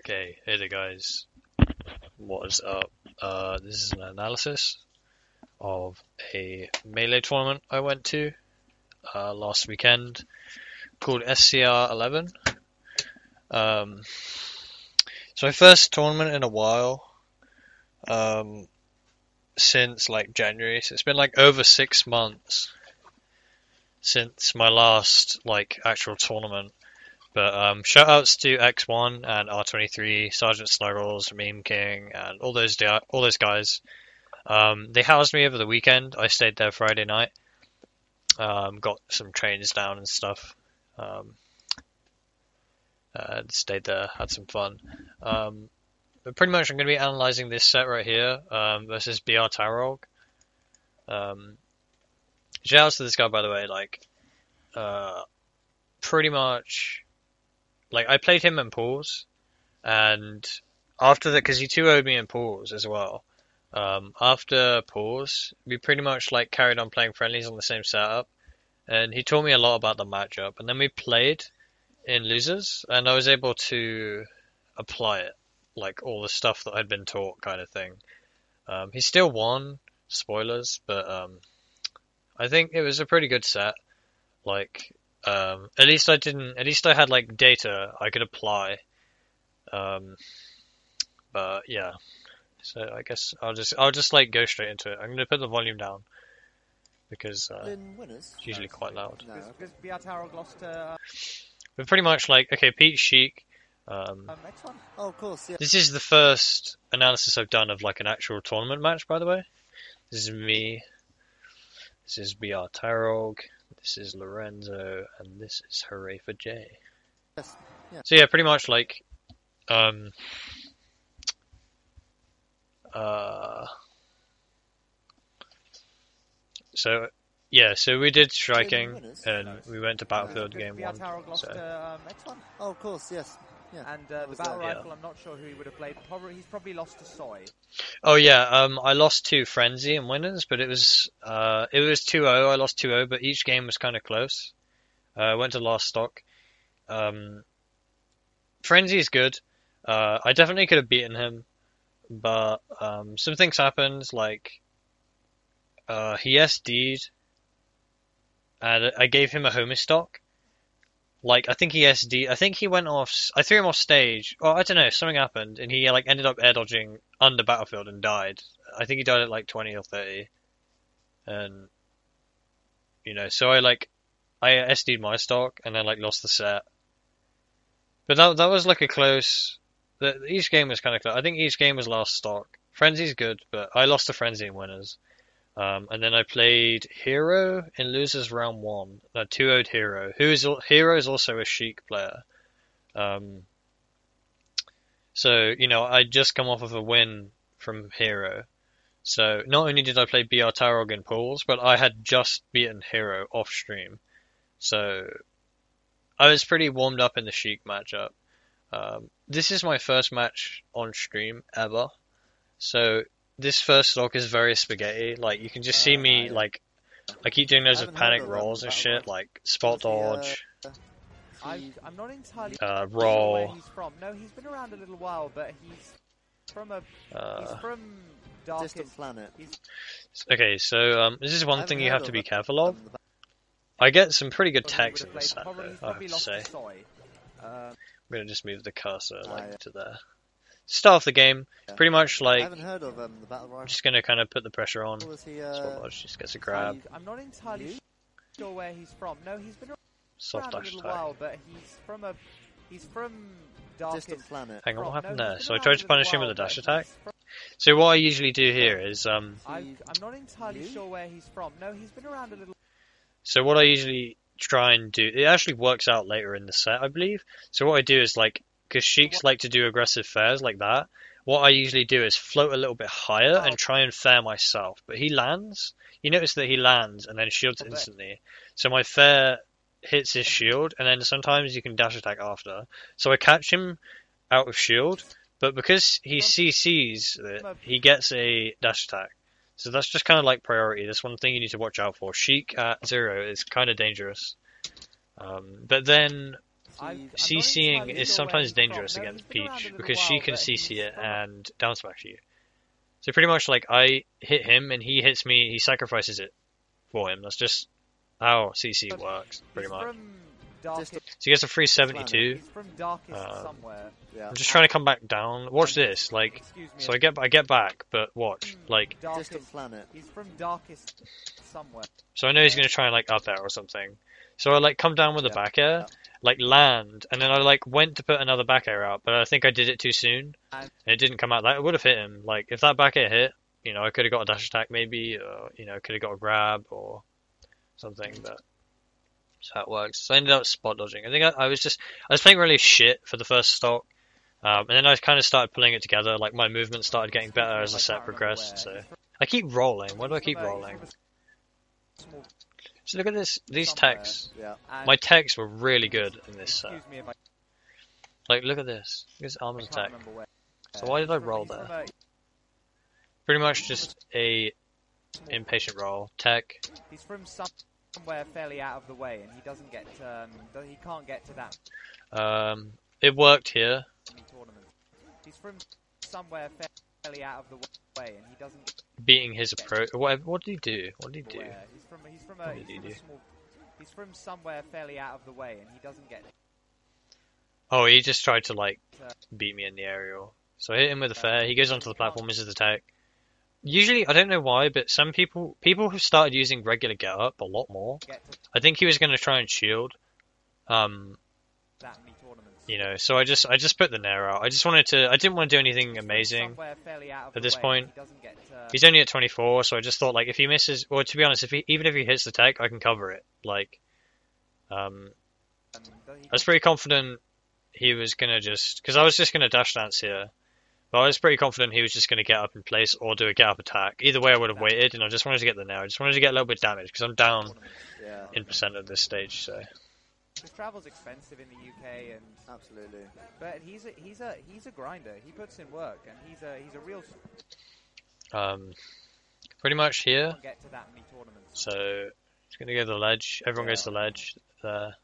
Okay, hey there guys, what is up? This is an analysis of a melee tournament I went to last weekend called SCR11. It's my first tournament in a while, since like January, so it's been like over 6 months since my last like actual tournament. But shoutouts to X1 and R23, Sergeant Snuggles, Meme King, and all those guys. They housed me over the weekend. I stayed there Friday night. Got some trains down and stuff. Stayed there, had some fun. But pretty much I'm going to be analysing this set right here versus BrTarolg. Shoutouts to this guy, by the way. Like, pretty much. Like, I played him in pools, and after that, because he 2-0'd me in pools as well, after pools, we pretty much, like, carried on playing friendlies on the same setup, and he taught me a lot about the matchup, and then we played in losers, and I was able to apply it, like, all the stuff that I'd been taught kind of thing. He still won, spoilers, but, I think it was a pretty good set, like, at least I had like data I could apply. But yeah. So I guess I'll just like go straight into it. I'm gonna put the volume down because it's usually quite loud. Because BrTarolg lost But pretty much like, okay, Pete Sheik. next one. Oh, of course, yeah. This is the first analysis I've done of like an actual tournament match, by the way. This is me. This is BrTarolg. This is Lorenzo, and this is Hooray for Jay. Yes. Yeah. So yeah, pretty much like, so yeah, so we did striking, and we went to Battlefield game 1. BrTarolg lost So. next one. Oh, of course, yes. Yeah. And the BattleRifle, yeah. I'm not sure who he would have played. He's probably lost to Soy. Oh yeah, I lost to Frenzy and Winners, but it was 2-0. I lost 2-0, but each game was kind of close. I went to last stock. Frenzy is good. I definitely could have beaten him, but some things happened. Like he SD'd, and I gave him a homestock. Like, I think he SD'd. I think he went off. I threw him off stage. Or I don't know. Something happened, and he like ended up air dodging under Battlefield and died. I think he died at like 20 or 30. And so I SD'd my stock, and then like lost the set. But that was like a close. Each game was kind of close. I think each game was last stock. Frenzy's good, but I lost to Frenzy in Winners. And then I played Hero in Losers round 1. 2-0'd Hero. Hero is also a Sheik player. So, I just come off of a win from Hero. So, not only did I play BrTarolg in pools, but I had just beaten Hero off stream. So, I was pretty warmed up in the Sheik matchup. This is my first match on stream ever. So, this first stock is very spaghetti. Like, you can just see me, like, I keep doing those with panic rolls and shit, like, spot dodge, I'm not entirely roll. where he's from. No, he's been around a little while, but he's from Distant planet. Okay, so, this is one thing you have to be careful of. I get some pretty good text in this set, though, I have to say. I'm gonna just move the cursor, to there. Start off the game, pretty much like, I haven't heard of the BattleRifle. I'm just gonna kind of put the pressure on. Was he, Spot dodge just gets a grab. I'm not entirely sure where he's from. No, he's been Soft around a dash little attack. while, but he's from darkest. distant planet. Hang on, what happened No, there? he's So I been tried around to a punish little him with a while, dash but attack. he's from- So what I usually do here is, I'm not entirely sure where he's from. No, he's been around a little. so what I usually try and do, it actually works out later in the set, I believe. So what I do is like, because Sheiks like to do aggressive fairs like that, what I usually do is float a little bit higher and try and fair myself. But he lands. You notice that he lands and then shields instantly. So my fair hits his shield, and then sometimes you can dash attack after. So I catch him out of shield, but because he CCs it, he gets a dash attack. So that's just kind of like priority. That's one thing you need to watch out for. Sheik at 0 is kind of dangerous. But then CCing is sometimes dangerous against Peach because she can CC it and down smash you. So pretty much like I hit him and he hits me, he sacrifices it for him. That's just how CC works, pretty much. So he gets a free 72. I'm just trying to come back down. Watch this, like, so I get back, but watch, like, Distant planet. He's from darkest somewhere. so I know he's gonna try and like up air or something. So I like come down with a back air, like land, and then I like went to put another back air out, but I think I did it too soon, and it didn't come out. That would have hit him. Like if that back air hit, you know, I could have got a dash attack maybe, or you know, could have got a grab or something, but. That's how it works. So I ended up spot dodging. I think I was playing really shit for the first stock, and then I kind of started pulling it together. Like my movement started getting better as the set progressed. So I keep rolling. Why do I keep rolling? So look at this. These techs. My techs were really good in this set. Like look at this. Look at this armor's tech. So why did I roll there? Pretty much just a impatient roll. Tech. He's from somewhere fairly out of the way, and he doesn't get. He can't get to that. It worked here. Tournament. He's from somewhere fairly out of the way, and he doesn't. Beating his approach. What did he do? What did he do? He's from somewhere fairly out of the way, and he doesn't get. Oh, he just tried to like beat me in the aerial. So I hit him with a fair. He goes onto the platform, misses the tech. Usually, I don't know why, but some people have started using regular get up a lot more. I think he was going to try and shield. You know, so I just put the nair out. I didn't want to do anything amazing at this point. He's only at 24, so I just thought like if he misses, or to be honest, even if he hits the tech, I can cover it. Like, I was pretty confident he was gonna because I was just gonna dash dance here. But I was pretty confident he was just going to get up in place or do a get up attack. Either way, I would have waited, and I just wanted to get the nair. I just wanted to get a little bit of damage because I'm down in percent at this stage. So. His travel's expensive in the UK, and absolutely. But he's a grinder. He puts in work, and he's a real. Pretty much here. Can't get to that many tournaments. So he's going to go to the ledge. Everyone goes to the ledge there.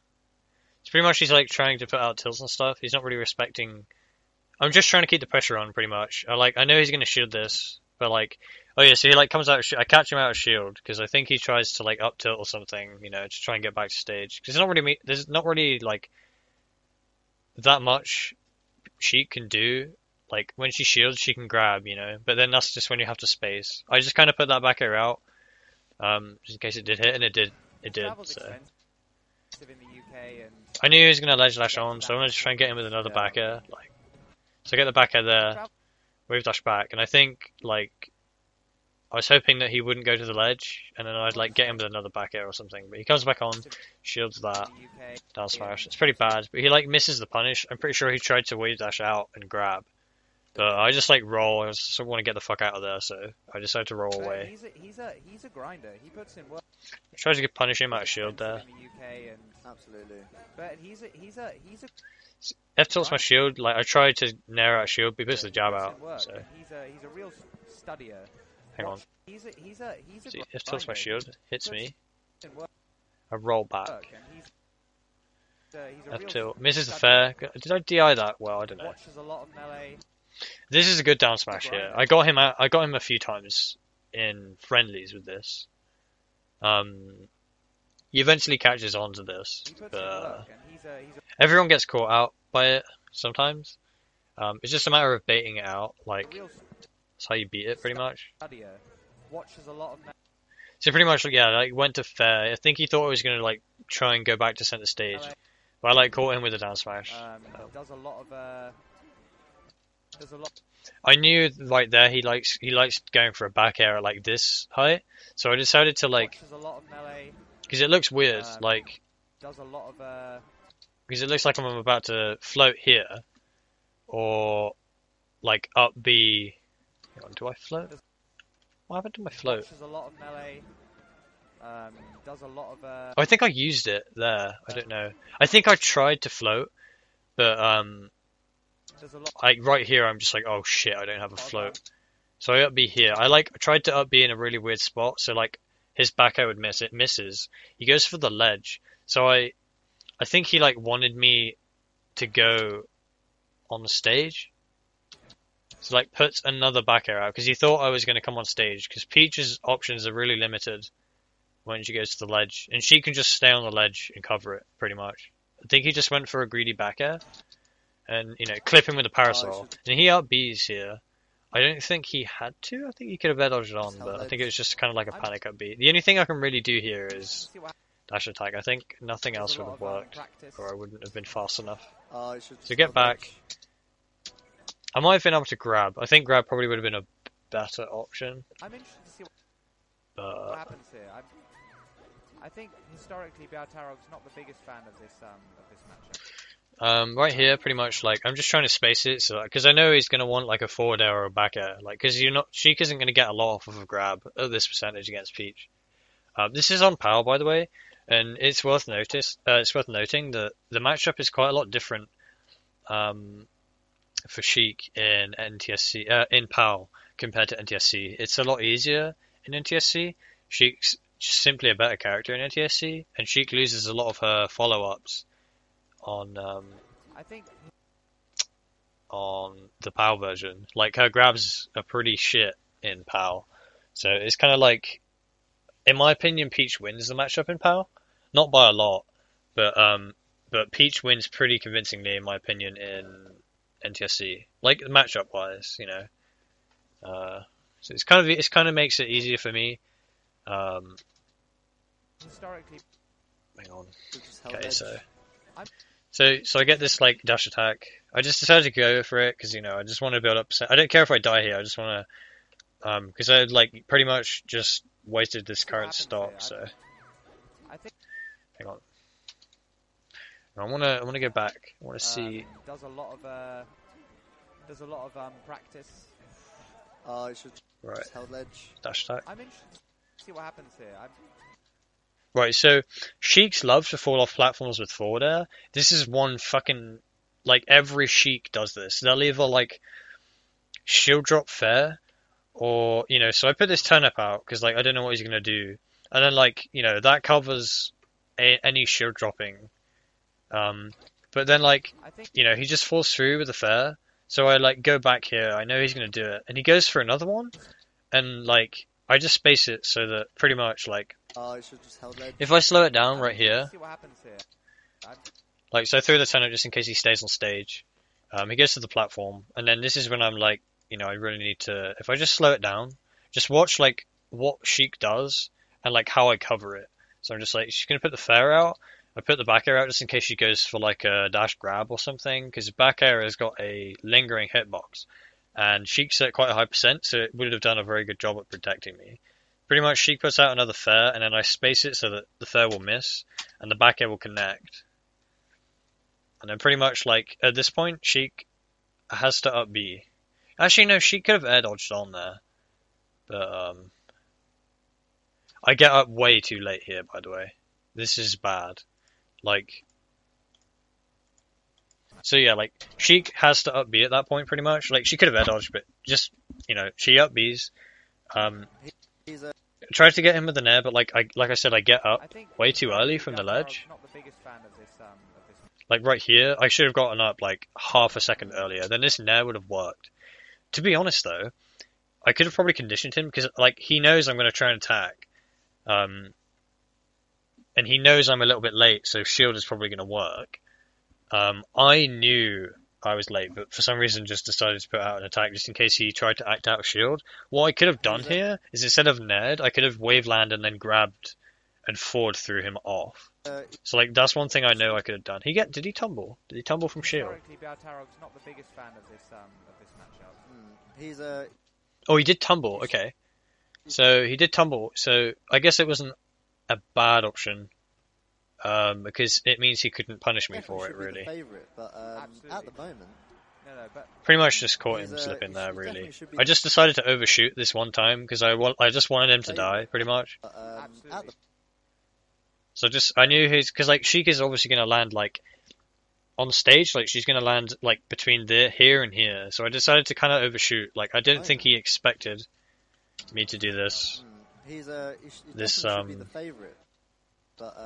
It's pretty much he's like trying to put out tilts and stuff. He's not really respecting. I'm just trying to keep the pressure on, pretty much. I know he's going to shield this, but like, oh yeah, so he like comes out. I catch him out of shield because I think he tries to like up tilt or something, you know, to try and get back to stage. Because there's not really like that much she can do. Like when she shields, she can grab, you know. But then that's just when you have to space. I just kind of put that back air out, just in case it did hit, and it did. It did. So. I knew he was going to ledge dash on, so I'm going to try and get him with another back air, like. So I get the back air there, wave dash back, and I think, like, I was hoping that he wouldn't go to the ledge, and then I'd, like, get him with another back air or something, but he comes back on, shields that, down smash. It's pretty bad, but he, like, misses the punish. I'm pretty sure he tried to wave dash out and grab, but I just, like, roll. I just want to get the fuck out of there, so I decided to roll away. He's a grinder. He puts in work. I tried to punish him out of shield there. Absolutely. But he's a F tilts my shield. Like I tried to nair out shield, but he puts the jab out. So he's a real studier. Hang on. He's See, F tilts my shield, hits me. I roll back. F tilt misses the fair. Did I DI that? Well, I don't know. This is a good down smash here. I got him a few times in friendlies with this. He eventually catches on to this, but everyone gets caught out by it sometimes. It's just a matter of baiting it out. Like that's how you beat it, pretty much. So pretty much, yeah, like went to fair. I think he thought I was gonna like try and go back to center stage, but I like caught him with a down smash. I knew right there he likes going for a back air at like this height, so I decided to like. Because it looks weird, like. Because it looks like I'm about to float here, or like up B. Hang on, do I float? What happened to my float? Oh, I think I used it there. I don't know. I think I tried to float, but like right here, I'm just like, oh shit, I don't have a float. So I up B here. I tried to up B in a really weird spot, so like. His back would miss it, misses. He goes for the ledge. So I think he like wanted me to go on the stage. So like puts another back air out because he thought I was going to come on stage because Peach's options are really limited when she goes to the ledge, and she can just stay on the ledge and cover it pretty much. I think he just went for a greedy back air and, you know, clip him with a parasol. And he up Bs here. I don't think he had to. I think he could have air dodged on, but I think it was just kind of like a panic up B. The only thing I can really do here is dash attack. I think nothing else would have worked, or I wouldn't have been fast enough. So get back. I might have been able to grab. I think grab probably would have been a better option. I'm interested to see what happens here. I think historically BrTarolg's not the biggest fan of this matchup. Right here, pretty much like I'm just trying to space it, so because I know he's gonna want like a forward air or a back air, like because Sheik isn't gonna get a lot off of a grab at this percentage against Peach. This is on PAL, by the way, and it's worth noting that the matchup is quite a lot different for Sheik in NTSC in PAL compared to NTSC. It's a lot easier in NTSC. Sheik's just simply a better character in NTSC, and Sheik loses a lot of her follow-ups on I think on the PAL version. Like her grabs are pretty shit in PAL, so it's kind of like, in my opinion, Peach wins the matchup in PAL, not by a lot, but Peach wins pretty convincingly in my opinion in NTSC, like matchup wise, you know. So it's kind of makes it easier for me. Historically, hang on. Okay, so I get this like dash attack. I just decided to go for it because, you know, I just want to build up. I don't care if I die here. I just want to, because I like pretty much just wasted this current stock. So I think. Hang on. I want to go back. I want to see. Does a lot of practice. I should right. Held ledge. Dash attack. I'm interested to see what happens here. Right, so Sheiks love to fall off platforms with forward air. This is one fucking, like, every Sheik does this. They'll either, like, shield drop fair, or, you know, so I put this turnip out, because, like, I don't know what he's going to do. And then, like, you know, that covers any shield dropping. But then, like, you know, he just falls through with the fair. So I, like, go back here. I know he's going to do it. And he goes for another one. And, like, I just space it so that pretty much, like, if I slow it down right here, like, so I throw the turnip just in case he stays on stage. He goes to the platform, and then this is when I'm like, you know, I really need to, if I just slow it down, just watch, like, what Sheik does, and, like, how I cover it. So I'm just like, she's going to put the fair out, I put the back air out just in case she goes for, like, a dash grab or something, because back air has got a lingering hitbox, and Sheik's at quite a high percent, so it would have done a very good job at protecting me. Pretty much, Sheik puts out another fair, and then I space it so that the fair will miss, and the back air will connect. And then pretty much, like, at this point, Sheik has to up B. Actually, no, Sheik could have air dodged on there. But, I get up way too late here, by the way. This is bad. Like, so yeah, like, Sheik has to up B at that point, pretty much. Like, she could have air dodged, but just, you know, she up Bs. Tried to get him with an air, but like I said, I get up way too early from the ledge. Like right here, I should have gotten up like half a second earlier. Then this nair would have worked. To be honest though, I could have probably conditioned him because like he knows I'm going to try and attack, and he knows I'm a little bit late, so shield is probably going to work. I knew I was late, but for some reason just decided to put out an attack just in case he tried to act out of shield. What I could have done here is instead of Ned, I could have wave land and then grabbed and forward through him off. So like that's one thing I know I could have done. Did he tumble? Did he tumble from shield? BrTarolg's not the biggest fan of this matchup. Oh, he did tumble. Okay, so he did tumble. So I guess it wasn't a bad option. Because it means he couldn't punish me for it, really. But, at the moment, pretty much just caught him slipping there, really. I just decided to overshoot this one time because I just wanted him to die, pretty much. So I knew because like Sheik is obviously going to land like on stage, like she's going to land like between here and here. So I decided to kind of overshoot. Like I didn't think he expected me to do this. He definitely should be the favourite. But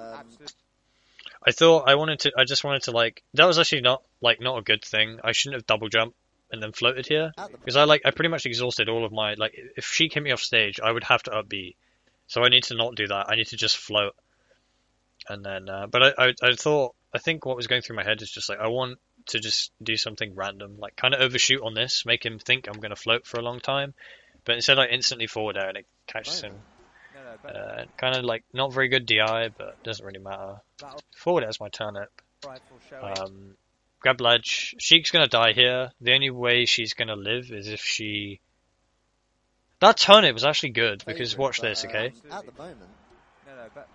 I just wanted to like, that was actually not a good thing. I shouldn't have double jumped and then floated here. Because I pretty much exhausted all of my, like, if Sheik hit me off stage, I would have to up B. So I need to not do that. I need to just float. And then, but I think what was going through my head is just like, I want to just do something random, like kind of overshoot on this, make him think I'm going to float for a long time. But instead I instantly forward air and it catches him. Kind of like not very good DI, but doesn't really matter. Forward air's my turnip. Grab ledge. Sheik's going to die here. The only way she's going to live is if she... That turnip was actually good, because watch this, okay? At the moment. But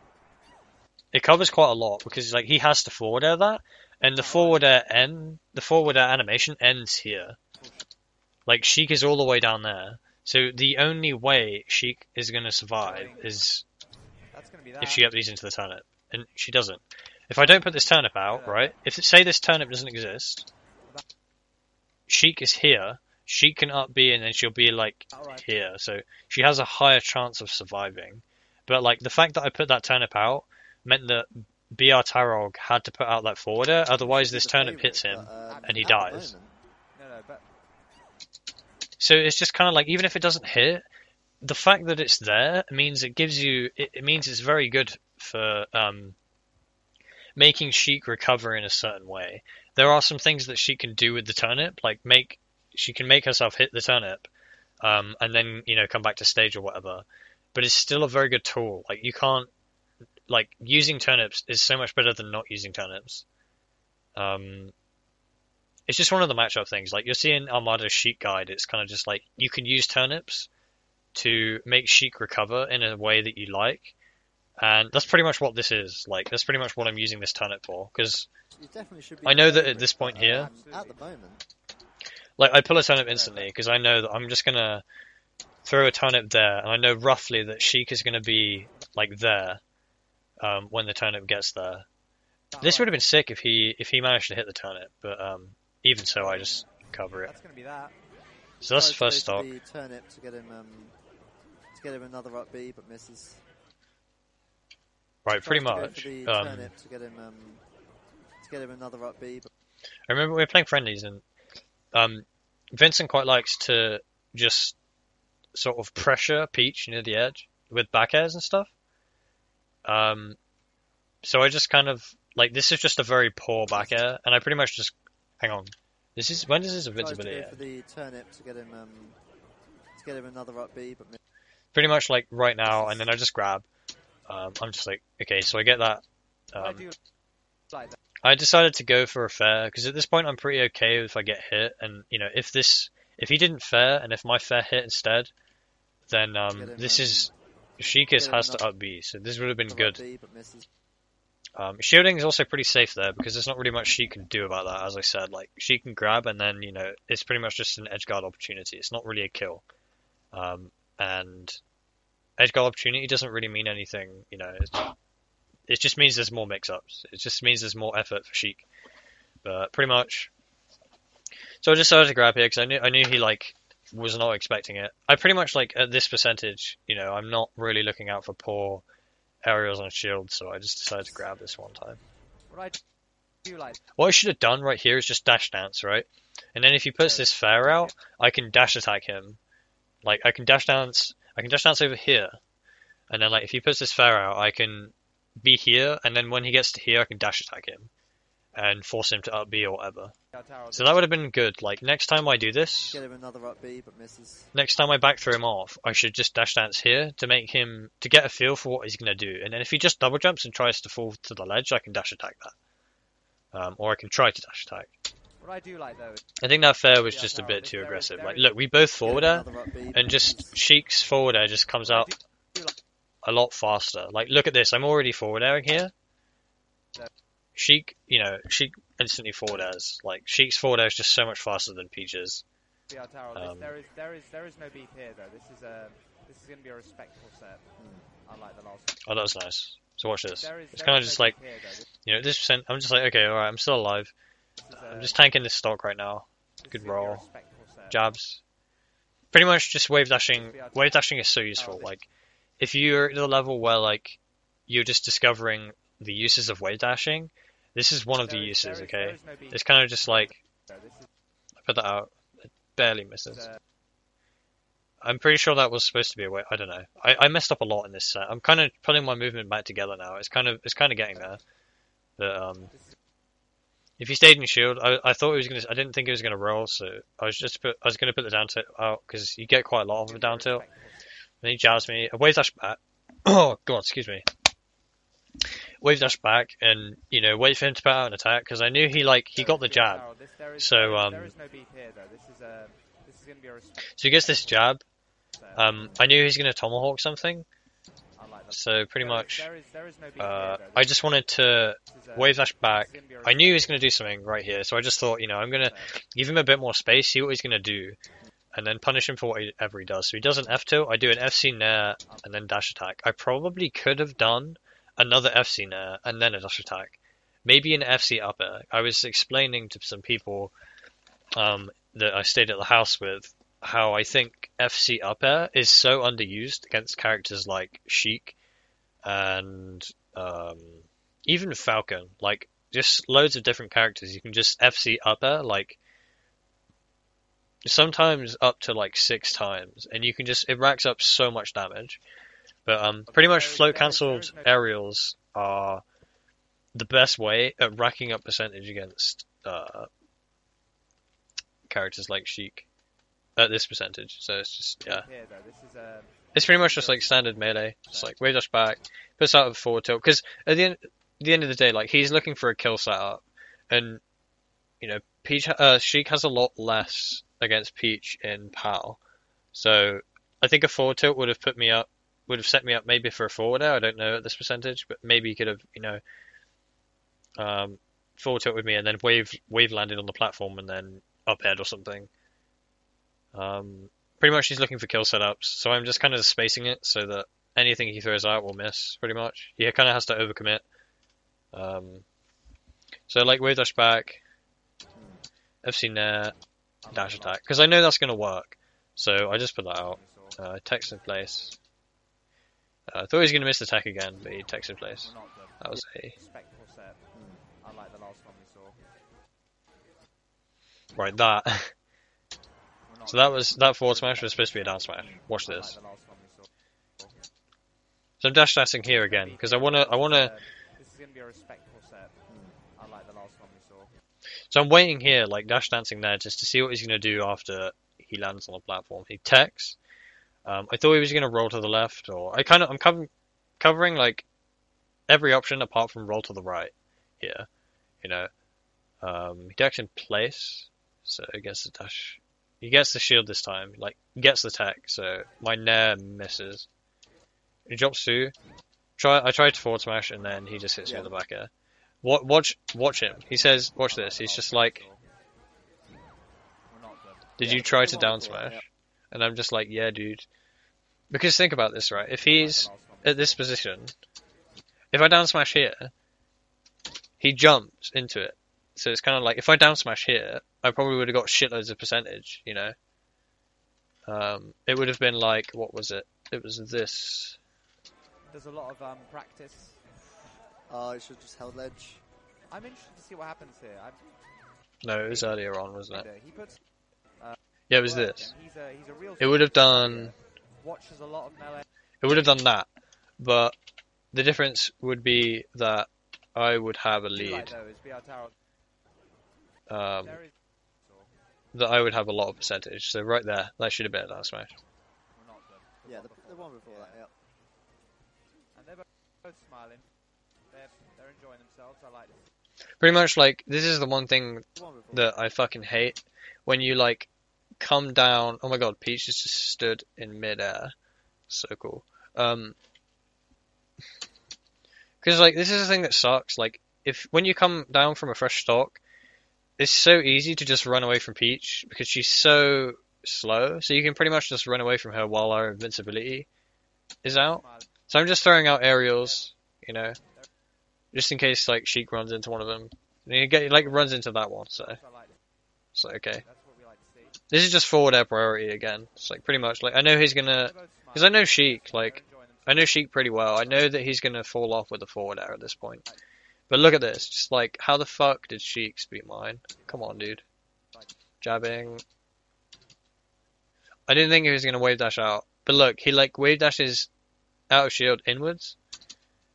It covers quite a lot, because like he has to forward air that, and the forward air animation ends here. Like Sheik is all the way down there, so the only way Sheik is going to survive is if she up these into the turnip, and she doesn't. If I don't put this turnip out, right? If say this turnip doesn't exist, Sheik is here. Sheik can up B and then she'll be like here, so she has a higher chance of surviving. But like the fact that I put that turnip out meant that BrTarolg had to put out that forwarder, otherwise this turnip hits him and he dies. So it's just kind of like, even if it doesn't hit, the fact that it's there means it gives you, it means it's very good for making Sheik recover in a certain way. There are some things that she can do with the turnip, like she can make herself hit the turnip, and then, you know, come back to stage or whatever. But it's still a very good tool. Like, you can't, like, using turnips is so much better than not using turnips. It's just one of the matchup things. Like, you're seeing Armada's Sheik guide, it's kind of just like, you can use turnips to make Sheik recover in a way that you like. And that's pretty much what this is. Like, that's pretty much what I'm using this turnip for. Because I know that at this point here, at the moment. like, I pull a turnip instantly because I know that I'm just going to throw a turnip there, and I know roughly that Sheik is going to be, like, there when the turnip gets there. This would have been sick if he managed to hit the turnip, but even so, I just cover it. So that's the first stop. The turnip to get him another up B, but misses. Right, pretty much. Turnip to get him another up B, but... I remember we were playing friendlies, and Vincent quite likes to just sort of pressure Peach near the edge with back airs and stuff. So I just kind of, like, this is just a very poor back air, and I pretty much just, hang on. When does his invincibility for the turnip to get him another up B, but pretty much like right now, and then I just grab. I'm just like, okay, so I get that. I decided to go for a fair, because at this point I'm pretty okay if I get hit, and, you know, if he didn't fair, and if my fair hit instead, then Sheik has to up B, so this would have been good. Shielding is also pretty safe there, because there's not really much she can do about that, as I said. Like, she can grab, and then, you know, it's pretty much just an edge guard opportunity. It's not really a kill. And edge guard opportunity doesn't really mean anything, you know. It just means there's more mix-ups. It just means there's more effort for Sheik. But pretty much. So I decided to grab here, because I knew he, like, was not expecting it. I pretty much, like, at this percentage, you know, I'm not really looking out for poor aerials on shield, so I just decided to grab this one time. What I should have done right here is just dash dance, right? And then if he puts this fair out, I can dash attack him. Like, I can dash dance over here. And then, like, if he puts this fair out, I can be here, and then when he gets to here, I can dash attack him and force him to up B or whatever. So that would have been good. Like, next time I do this, get him another up B, but misses. Next time I back throw him off, I should just dash dance here to get a feel for what he's going to do. And then if he just double jumps and tries to fall to the ledge, I can dash attack that. Or I can try to dash attack. What I do like, though, I think that fair was just a bit too aggressive. Like, look, we both forward air, and just Sheik's forward air just comes out a lot faster. Like, look at this, I'm already forward airing here. Sheik instantly forward airs. Like, Sheik's forward air is just so much faster than Peach's. There is no beef here, though. This is going to be a respectful set. Unlike the last. Oh, that was nice. So watch this. It's kind of just like, you know, this percent. I'm just like, okay, all right, I'm still alive. I'm just tanking this stock right now. Good roll. Jabs. Pretty much just wave dashing. Wave dashing is so useful. Like, if you're at the level where, like, you're just discovering the uses of wave dashing. This is one of the uses, okay? no beat. It's kind of just like, This is, I put that out, it barely misses. I'm pretty sure that was supposed to be a wave, I don't know. I messed up a lot in this set. I'm kind of putting my movement back together now. It's kind of getting there. But, if he stayed in shield, I thought he was gonna. I didn't think he was gonna roll, so I was gonna put the down tilt out because you get quite a lot of a down tilt. Then he jabs me. I wave dash back. Oh god, excuse me. Wave dash back, and wait for him to put out an attack because I knew he got the jab. So there is no beat here though. This is going to be a so he gets this jab. I knew he was gonna tomahawk something. So pretty much, I just wanted to wave dash back. I knew he was going to do something right here, so I just thought, I'm going to give him a bit more space, see what he's going to do, and then punish him for whatever he does. So he does an F tilt, I do an FC nair, and then dash attack. I probably could have done another FC nair, and then a dash attack. Maybe an FC up air. I was explaining to some people that I stayed at the house with how I think FC up air is so underused against characters like Sheik and even Falcon, like just loads of different characters. You can just FC up air like sometimes up to like 6 times, and you can it racks up so much damage. But pretty much float cancelled aerials are the best way at racking up percentage against characters like Sheik at this percentage. So it's just it's pretty much just like standard melee. Just like wave dash back, puts out a forward tilt. Because at the end of the day, like he's looking for a kill setup, and Sheik has a lot less against Peach in PAL. So I think a forward tilt would have set me up maybe for a forward air. I don't know at this percentage, but maybe he could have forward tilt with me and then wave landed on the platform and then up aired or something. Pretty much he's looking for kill setups, so I'm just kind of spacing it so that anything he throws out will miss, pretty much. He kind of has to overcommit. So like wave dash back, FC nair, dash attack, because I know that's going to work. So I just put that out. Text in place. I thought he was going to miss the tech again, but he text in place. That was a... Unlike the last one we saw. Right, that. So that forward smash was supposed to be a down smash. Watch this. So I'm dash dashing here again because I wanna. This is going to be a respectful set. Unlike the last one we saw. So I'm waiting here, like dash dancing there, just to see what he's gonna do after he lands on the platform. He techs. I thought he was gonna roll to the left, or I'm covering like every option apart from roll to the right. Here, he decks in place, so he gets the dash. He gets the shield this time, like gets the tech, so my nair misses. He drops through. I tried to forward smash, and then he just hits me in the back air. Watch him. He says, "Watch this." He's just like, "Did you try to down smash?" And I'm just like, "Yeah, dude." Because think about this, right? If he's at this position, if I down smash here, he jumps into it. So it's kind of like, if I down smash here, I probably would have got shitloads of percentage, It would have been like, what was it? It was this. There's a lot of practice. Oh, it should just held ledge. I'm interested to see what happens here. No, it was earlier on, wasn't it? He puts, yeah, it was this. He's a real it would have done... Watches a lot of melee. It would have done that, but the difference would be that I would have a lead. That I would have a lot of percentage. So right there, that should have been a down smash. Yeah, the one before that, yeah. And they're both smiling. They're enjoying themselves. I like this. Pretty much, like, this is the one thing that I fucking hate. When you, like, come down... Oh my god, Peach just stood in mid-air. So cool. Because, like, this is the thing that sucks. Like, when you come down from a fresh stock, it's so easy to just run away from Peach because she's so slow. So you can pretty much just run away from her while our invincibility is out. So I'm just throwing out aerials, just in case like Sheik runs into one of them. And you get runs into that one, so it's like, okay. This is just forward air priority again. It's like pretty much like I know he's gonna, because I know Sheik, like I know Sheik pretty well. I know that he's gonna fall off with a forward air at this point. But look at this. Just like, how the fuck did Sheik beat mine? Come on, dude. Jabbing. I didn't think he was gonna wave dash out. But look, he like wave dashes out of shield inwards.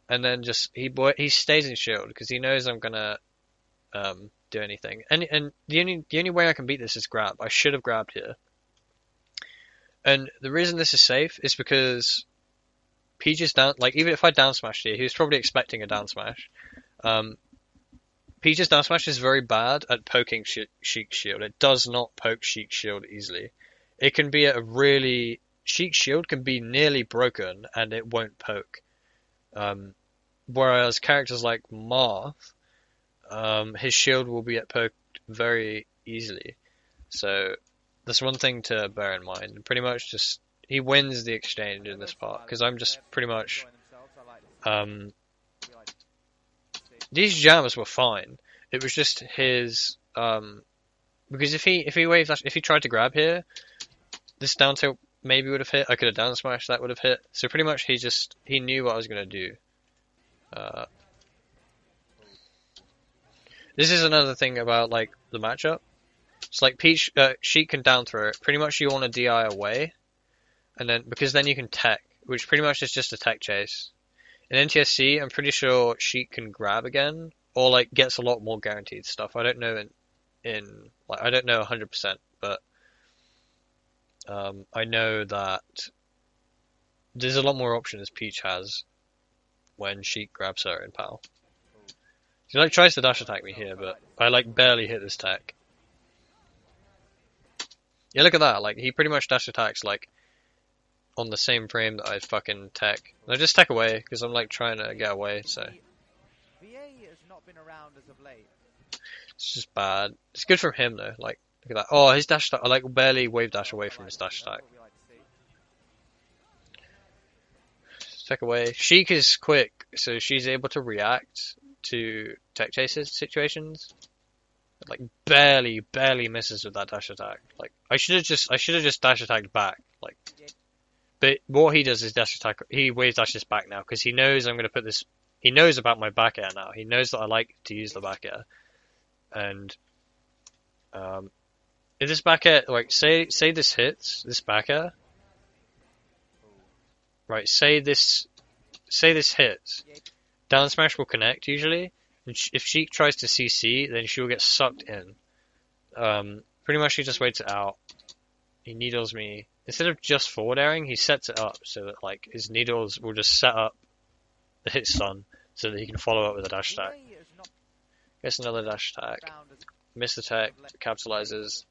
And then just, he stays in shield because he knows I'm gonna do anything. And the only way I can beat this is grab. I should have grabbed here. And the reason this is safe is because Peach is down, like, even if I down smashed here, he was probably expecting a down smash. Peach's down smash is very bad at poking Sheik's shield. It does not poke Sheik's shield easily. It can be a really... Sheik's shield can be nearly broken and it won't poke. Whereas characters like Marth, his shield will be poked very easily. So that's one thing to bear in mind. Pretty much just, he wins the exchange in this part, because I'm just pretty much... these jams were fine. It was just his... because if he wave dash, if he tried to grab here, this down tilt maybe would have hit. I could have down smashed, that would have hit. So pretty much he knew what I was going to do. This is another thing about like the matchup. It's like Peach, Sheik can down throw it. Pretty much you want to DI away, and then because then you can tech, which pretty much is just a tech chase. In NTSC, I'm pretty sure Sheik can grab again, or like gets a lot more guaranteed stuff. I don't know like I don't know 100%, but I know that there's a lot more options Peach has when Sheik grabs her in PAL. He like tries to dash attack me here, but I like barely hit this tech. Yeah, look at that. Like he pretty much dash attacks like on the same frame that I fucking tech. And I just tech away because I'm like trying to get away. So VA has not been around as of late. it's just bad. It's good from him though. Like look at that. Oh, his dash attack. I like barely wave dash away from his dash attack. Tech away. Sheik is quick, so she's able to react to tech chases situations. Like barely misses with that dash attack. Like I should have just dash attacked back. Like, but what he does is dash attack. He wave dashes back now because he knows I'm gonna put this. He knows about my back air now. He knows that I like to use the back air, and if this back air, like say this hits this back air. Right, say this hits. Down smash will connect usually, and if Sheik tries to CC, then she will get sucked in. Pretty much he just waits it out. He needles me. Instead of just forward airing, he sets it up so that like his needles will just set up the hit stun so that he can follow up with a dash attack. Gets another dash attack. Miss the tech, capitalizes.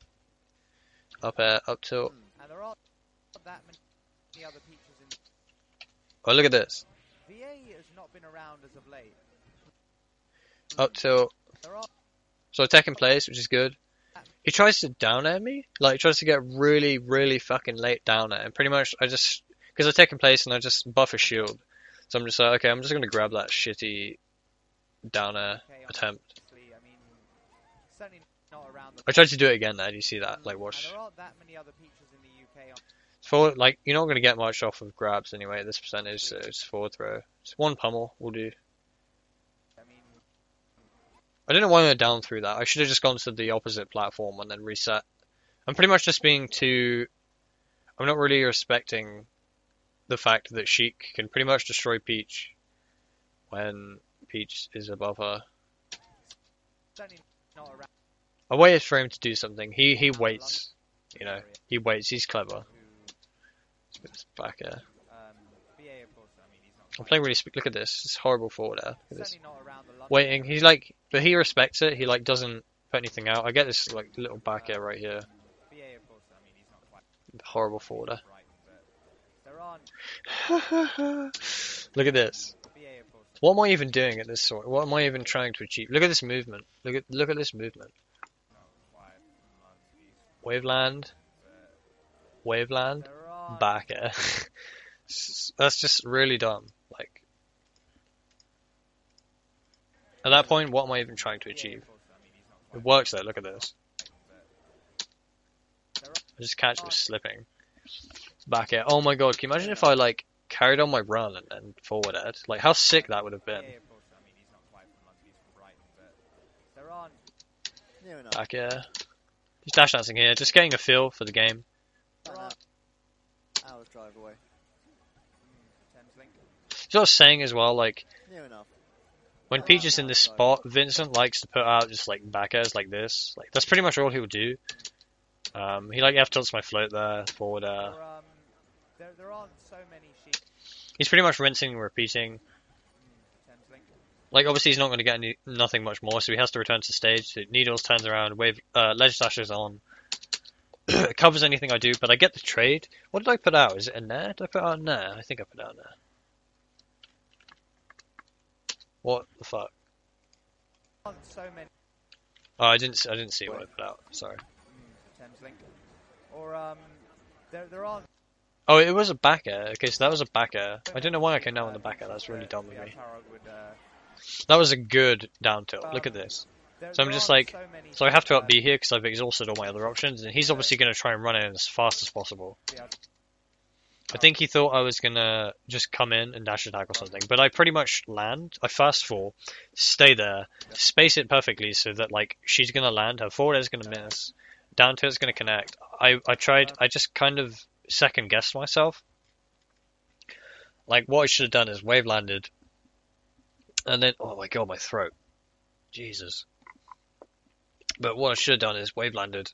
Up air, up tilt. And there aren't that many other Peaches in. Oh, look at this. VA has not been around as of late. Up tilt. So I tech in place, which is good. He tries to down air me. Like, he tries to get really fucking late down air. And pretty much, because I tech in place and I just buff his shield. So I'm just like, okay, I'm just going to grab that shitty down air attempt. I tried to do it again there, do you see that? Like, watch. There aren't that many other Peaches in the UK. Forward, like, you're not going to get much off of grabs anyway at this percentage, so it's forward throw. Just one pummel will do. I don't know why I went down through that. I should have just gone to the opposite platform and then reset. I'm pretty much just being too... I'm not really respecting the fact that Sheik can pretty much destroy Peach when Peach is above her. I waited for him to do something. He waits. You know, he waits. He's clever. It's back air. I'm playing really look at this. It's horrible forward air. Look at this. Waiting. He's like, but he respects it. He like doesn't put anything out. I get this like little back air right here. Horrible forward air. Look at this. What am I even doing at this sort? What am I even trying to achieve? Look at this movement. Look at this movement. Waveland. Waveland. Back air. That's just really dumb. Like, at that point, what am I even trying to achieve? It works though, look at this. I just catch him slipping. Back air. Oh my god, can you imagine if I like carried on my run and then forward ed. Like, how sick that would have been. Yeah, of course. I mean, he's not quite from London, he's from Brighton, but there aren't. Near enough. Back air. Just dash dancing here, just getting a feel for the game. Hours drive away. Thames Link. So I was saying as well, like, Near enough. when Peach is in this spot, Vincent likes to put out just like back airs like this. Like, that's pretty much all he'll do. He like F tilts my float there, forward air. There aren't so many sheep. He's pretty much rinsing and repeating. Thames Link. Like, obviously he's not going to get nothing much more, so he has to return to stage. So Needles turns around, wave, ledge dashes on. It covers anything I do, but I get the trade. What did I put out? Is it a nair? Did I put out a nair? I think I put out a nair. What the fuck? There aren't so many. Oh, I didn't see what I put out. Sorry. Thames Link. Or there aren't. Oh, it was a back air. Okay, so that was a back air. I don't know why I came down on the back air. That's really dumb of me. BrTarolg would, That was a good down tilt. Look at this. So I'm just like, so I have to up B here because I've exhausted all my other options, and he's obviously going to try and run in as fast as possible. I think he thought I was going to just come in and dash attack or something, but I pretty much land, I fast fall, stay there, space it perfectly so that like she's going to land, her forward is going to miss, down tilt's going to connect. I just kind of second guessed myself. Like what I should have done is wave landed, and then, oh my god, my throat. Jesus. But what I should have done is wave landed,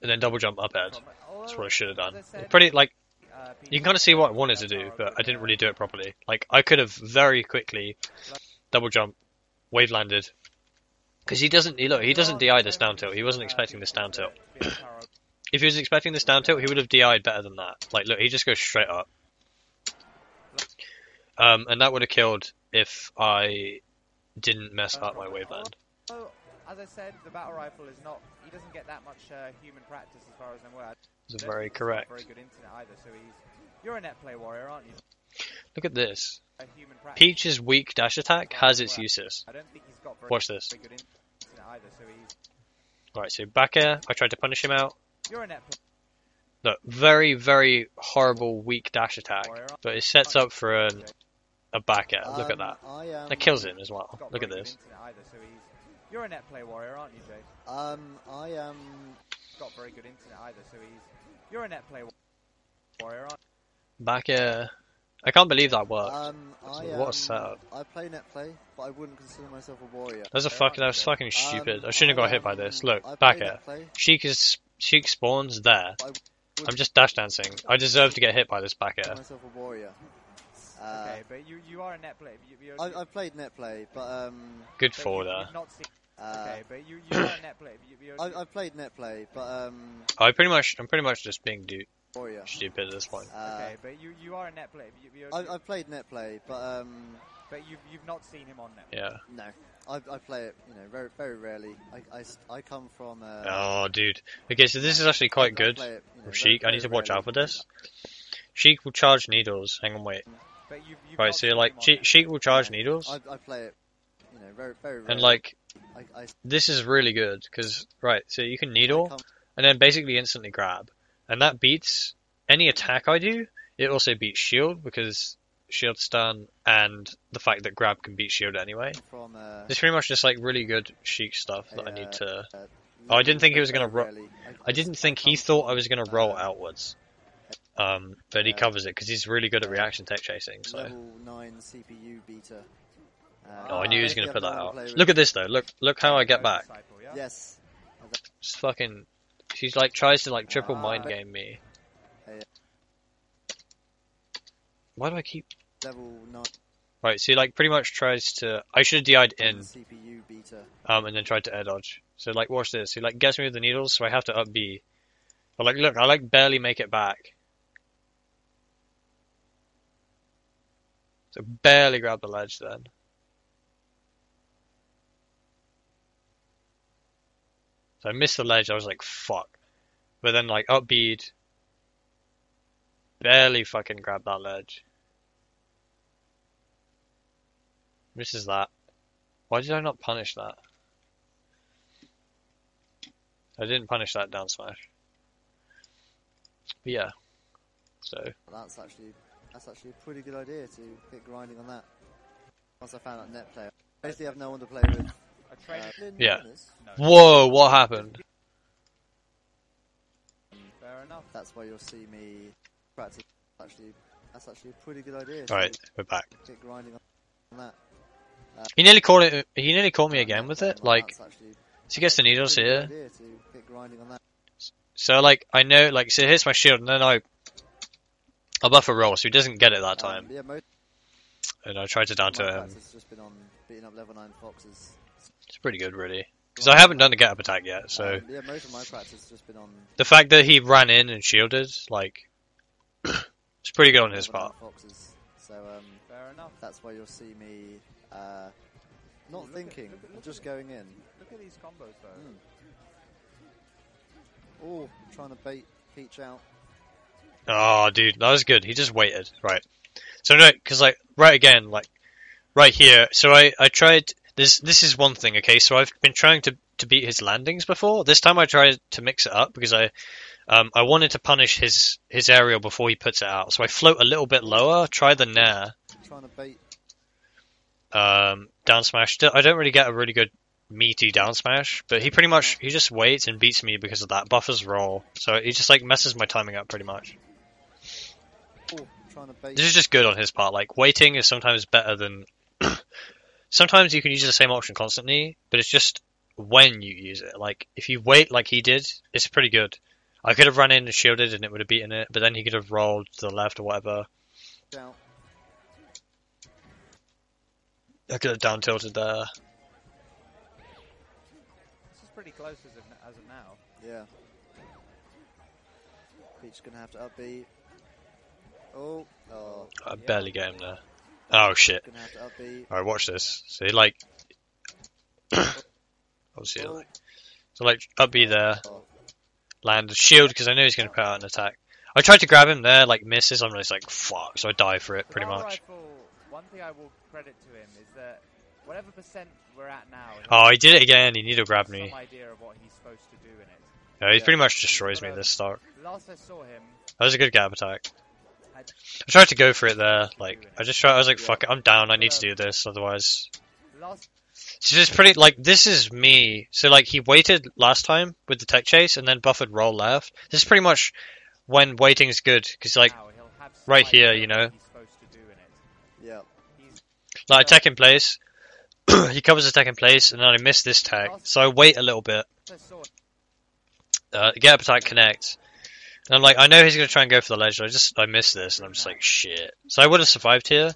and then double jump up air. That's what I should have done. Pretty, like, you can kind of see what I wanted to do, but I didn't really do it properly. Like, I could have very quickly double jump, wave landed, because he doesn't DI this down tilt. He wasn't expecting this down tilt. If he was expecting this down tilt, he would have DI'd better than that. Like, look, he just goes straight up. And that would have killed if I didn't mess up my wave land. As I said, the BrTarolg is not. He doesn't get that much human practice as far as I'm aware. It's very correct. Very good internet either. So you're a net play warrior, aren't you? Look at this. Human practice. Peach's weak dash attack has its uses. I don't think he's got very Watch this. good internet either. So Right, so back air. I tried to punish him out. you're a net play Look, very, very horrible weak dash attack, but it sets up for a back air. Look at that. That kills him as well. got Look at very good this. internet either. So you're a net play warrior, aren't you, Jay? I am. Got very good internet either. So you're a net play warrior, aren't you? Back air. I can't believe that worked. What a setup. I play net play, but I wouldn't consider myself a warrior. That was fucking stupid. I shouldn't have got hit by this. Look, I back play air. net play, Sheik spawns there. I'm just dash dancing. I deserve to get hit by this back air. myself a warrior. Okay, but you are a net play. I've played net play, but Good forward there. You've not seen. Okay, but you are a net play. I've played net play, but I'm pretty much just being warrior. stupid at this point. Okay, but you are a net play. I've played net play, but you've not seen him on net. Yeah. no, I play it, very very rarely. I come from. Oh, dude. Okay, so this is actually quite good play it, from Sheik. I need to watch rarely. out for this. Sheik will charge needles. Hang on, wait. But you've Right, not so seen him like on net. Sheik will charge needles, I play it, very very rarely. and like I this is really good because right, so you can I needle come- and then basically instantly grab, and that beats any attack I do. It also beats shield because shield stun and the fact that grab can beat shield anyway. from. It's pretty much just like really good Sheik stuff that I need to. Oh, I didn't think he was gonna very rarely. I didn't think he thought I was gonna roll outwards. But he covers it because he's really good at reaction tech chasing. So. Level 9 CPU beta. Oh, I knew he was going to if put you that have no out. one to play Look with- at this though. Look how I get back. Disciple, yeah? Yes. Just fucking. She's like tries to like triple mind game me. Yeah. Why do I keep? Level 9 Right, so he like pretty much tries to. I should have DI'd in, CPU beta. and then tried to air dodge. So like, watch this. He like gets me with the needles, so I have to up B. But like, look, I like barely make it back. So barely grab the ledge then. So I missed the ledge, I was like, fuck. But then like up B'd, barely fucking grab that ledge. Misses that. Why did I not punish that? I didn't punish that down smash. But yeah. So That's actually That's actually a pretty good idea to get grinding on that. Once I found out net player, basically have no one to play with. A trainer. Yeah. No. Whoa, what happened? Fair enough. That's why you'll see me practice. That's actually a pretty good idea. Alright, we're back. Get grinding on that. He nearly caught it. He nearly caught me again with it. Like, That's actually so he gets the needles a pretty good here. idea to get grinding on that. So like, I know, like, so here's my shield, and then I buff a roll, so he doesn't get it that time. Yeah, most And I tried to down of my to him. practice has just been on beating up level 9 foxes. It's pretty good, really. Because I haven't done the get up attack yet, so Yeah, most of my practice has just been on the fact that he ran in and shielded, like, it's pretty good on his level 9 part. foxes. So Fair enough. that's why you'll see me not thinking, just going in. Look at these combos though. Oh, trying to bait Peach out. Oh, dude, that was good. He just waited, right? So no, because like right again, like right here. So I tried this. This is one thing, okay? So I've been trying to beat his landings before. This time I tried to mix it up because I wanted to punish his aerial before he puts it out. So I float a little bit lower, try the nair, Trying to bait. down smash. I don't really get a really good meaty down smash, but he pretty much he just waits and beats me because of that. Buffers roll, so he just like messes my timing up pretty much. Oh, trying to bait. This is just good on his part. Like waiting is sometimes better than. Sometimes you can use the same option constantly, but it's just when you use it. Like if you wait like he did, it's pretty good. I could have run in and shielded and it would have beaten it, but then he could have rolled to the left or whatever. Out. I could have down tilted there. This is pretty close as of now. Yeah. Peach gonna have to upbeat. Oh. I barely get him there. Oh shit. Gonna have to upbeat. Alright, watch this. So he like. Obviously, Oh. like. So like, up B there. Oh. Land a shield because I know he's going to put out an attack. I tried to grab him there, like misses. I'm just like, fuck. So I die for it pretty much. BrTarolg, one thing I will credit to him is that whatever percent we're at now. Oh, he did it again. He needed to grab me. Some idea of what he's supposed to do in it. Yeah, he Yeah. pretty much destroys me this start. Last I saw him, That was a good gap attack. I tried to go for it there. Like, I was like, fuck it. I'm down. I need to do this. Otherwise. last So it's pretty, like, this is me. So, like, he waited last time with the tech chase and then buffered roll left. This is pretty much when waiting is good. Because, like, now, he'll have some right idea here, of you what know. he's supposed to do in it. Yeah. He's like I tech in place. He covers the tech in place, and then I miss this tech. So I wait a little bit. I saw Get up attack, connect. And I'm like, I know he's going to try and go for the ledge. I missed this, and I'm just like, shit. So I would have survived here.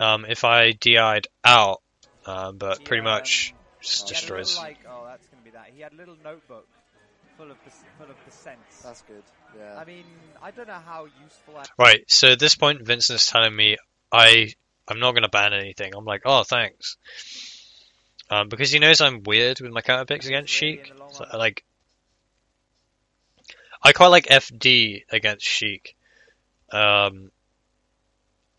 If I DI'd out. But pretty much just he had a little, destroys. like, oh, that's gonna be that. He had a little notebook full of percents. That's good. Yeah. I mean, I don't know how useful. Right, so at this point, Vincent's telling me I'm not going to ban anything. I'm like, oh, thanks. Because he knows I'm weird with my counter picks against Sheik. So, like, I quite like FD against Sheik. I'm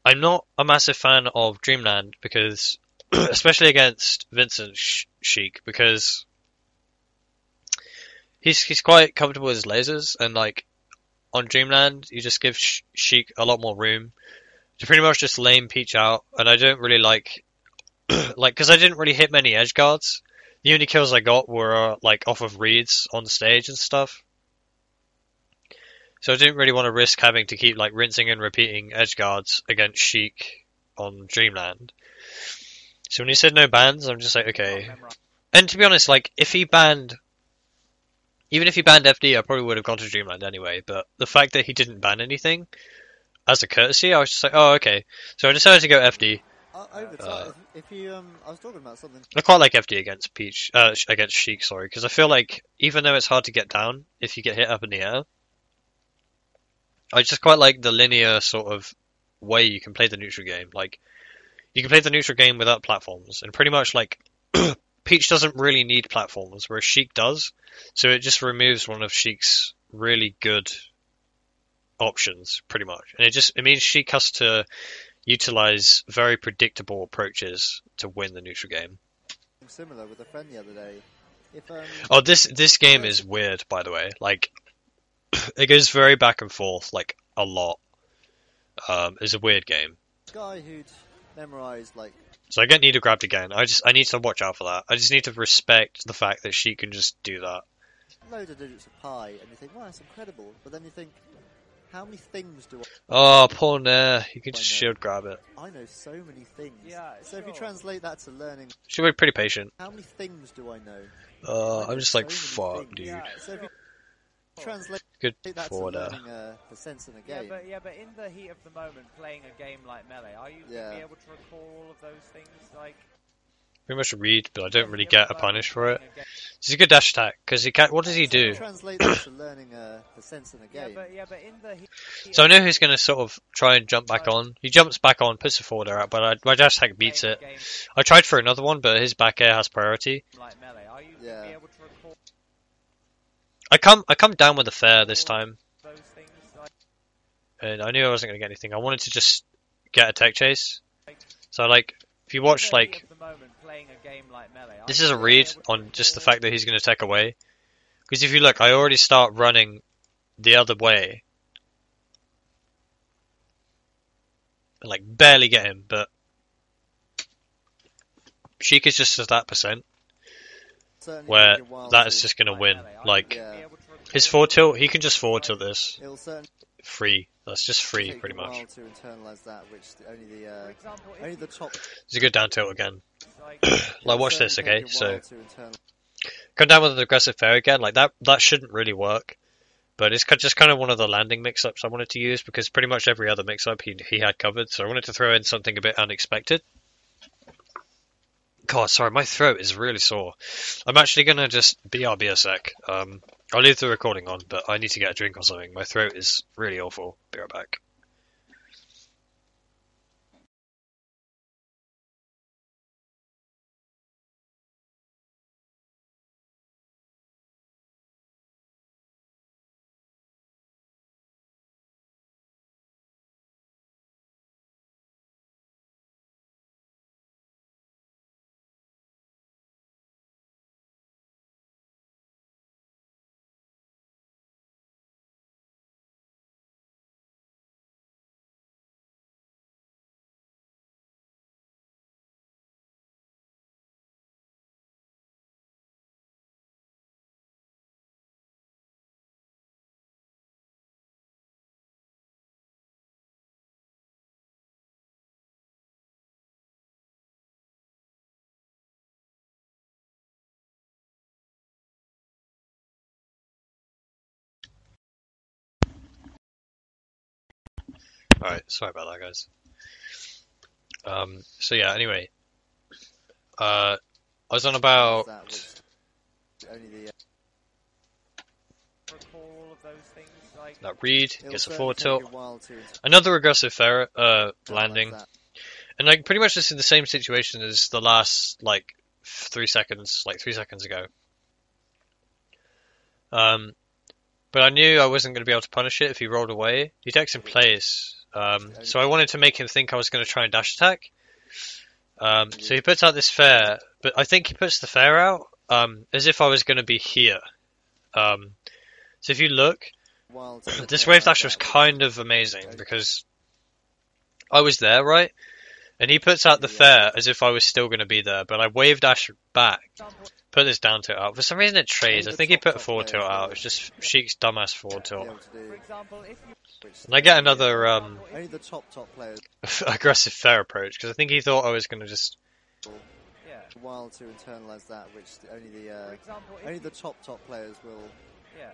not a massive fan of Dreamland because, especially against Vincent Sheik, because he's quite comfortable with his lasers, and like on Dreamland, you just give Sheik a lot more room to pretty much just lame Peach out, and I don't really like, because I didn't really hit many edge guards. The only kills I got were like off of reads on stage and stuff. So I didn't really want to risk having to keep like rinsing and repeating edge guards against Sheik on Dreamland. So when he said no bans, I'm just like, okay. And to be honest, like even if he banned FD, I probably would have gone to Dreamland anyway. But the fact that he didn't ban anything, as a courtesy, I was just like, oh, okay. So I decided to go FD. Over time, if you I was talking about something. I quite like FD against Peach, against Sheik, sorry, because I feel like even though it's hard to get down if you get hit up in the air, I just quite like the linear sort of way you can play the neutral game. Like, you can play the neutral game without platforms, and pretty much like Peach doesn't really need platforms, whereas Sheik does. So it just removes one of Sheik's really good options, pretty much, and it means Sheik has to utilize very predictable approaches to win the neutral game. Similar with a friend the other day. If Oh, this game is weird, by the way. Like, it goes very back and forth, like a lot. is a weird game. Guy who'd memorized like So I get need to grab again. I need to watch out for that. I just need to respect the fact that she can just do that. loads of digits of pi, and you think, wow, that's incredible. But then you think, how many things do Oh, poor Nair. You can just I know? shield grab it. I know so many things. Yeah, So if you sure. translate that to learning, She'll be pretty patient. how many things do I know? I know I'm just like, so many fuck, things. dude. Yeah, So if you translate Good that to forward there. learning the sense in a Yeah, game, but in the heat of the moment, playing a game like Melee, are you Yeah. gonna be able to recall all of those things? Like, Pretty much a read, but I don't really heat of get the a moment, punish for it. playing a game- It's a good dash attack, because he can. What does he so if you do? translate that to learning the sense in a game, Yeah, but in the heat So I know he's going to sort of try and jump back on. He jumps back on, puts the forward air out, but my dash attack beats playing it. a game I tried for another one, but his back air has priority. like Melee, are you Yeah. gonna be able to recall I come down with a fair this time, those things? Like, and I knew I wasn't going to get anything. I wanted to just get a tech chase. So like, if you watch in the heat like, of the moment, playing a game like Melee, are this you is a gonna be read able to on just the recall- fact that he's going to take away. Because if you look, I already start running the other way. And like barely get him, but Sheik is just at that percent certainly where take a while that to- is just going to like win. Melee, are you Like, gonna be Yeah. able to recall his forward tilt, he can just forward tilt this. It'll certainly Free. That's just free, take pretty a while much. to internalize that, which only For example, if only you the top. It's a good down tilt again. like, Like, it'll watch this, certainly okay? take a So, while to internalize. come down with an aggressive fair again. Like, that shouldn't really work. But it's just kind of one of the landing mix-ups I wanted to use, because pretty much every other mix-up he had covered, so I wanted to throw in something a bit unexpected. God, sorry, my throat is really sore. I'm actually gonna just BRB a sec. I'll leave the recording on, but I need to get a drink or something. My throat is really awful. Be right back. Alright, sorry about that, guys. So yeah, anyway. I was on about... That, which only the recall all of those things? Like, that read, it'll gets a certainly forward take tilt. a while to Another aggressive fair, internalize landing. that. And like, pretty much just in the same situation as the last, like, 3 seconds, like 3 seconds ago. But I knew I wasn't going to be able to punish it if he rolled away. He takes in place. So I wanted to make him think I was going to try and dash attack. So he puts out this fair, but I think he puts the fair out as if I was going to be here. So if you look, While to this internalize wave dash that, was which- kind of amazing because I was there, right? And he puts out the fair as if I was still going to be there, but I wave dash back, put this down tilt out. For some reason it trades. I think he put a forward tilt out. It's just Sheik's dumbass forward be tilt. able to do, for example, if you which And I get another only the top players aggressive fair approach because I think he thought I was going to just... yeah, a while to internalize that, which only for example, if only you, the top players will yeah,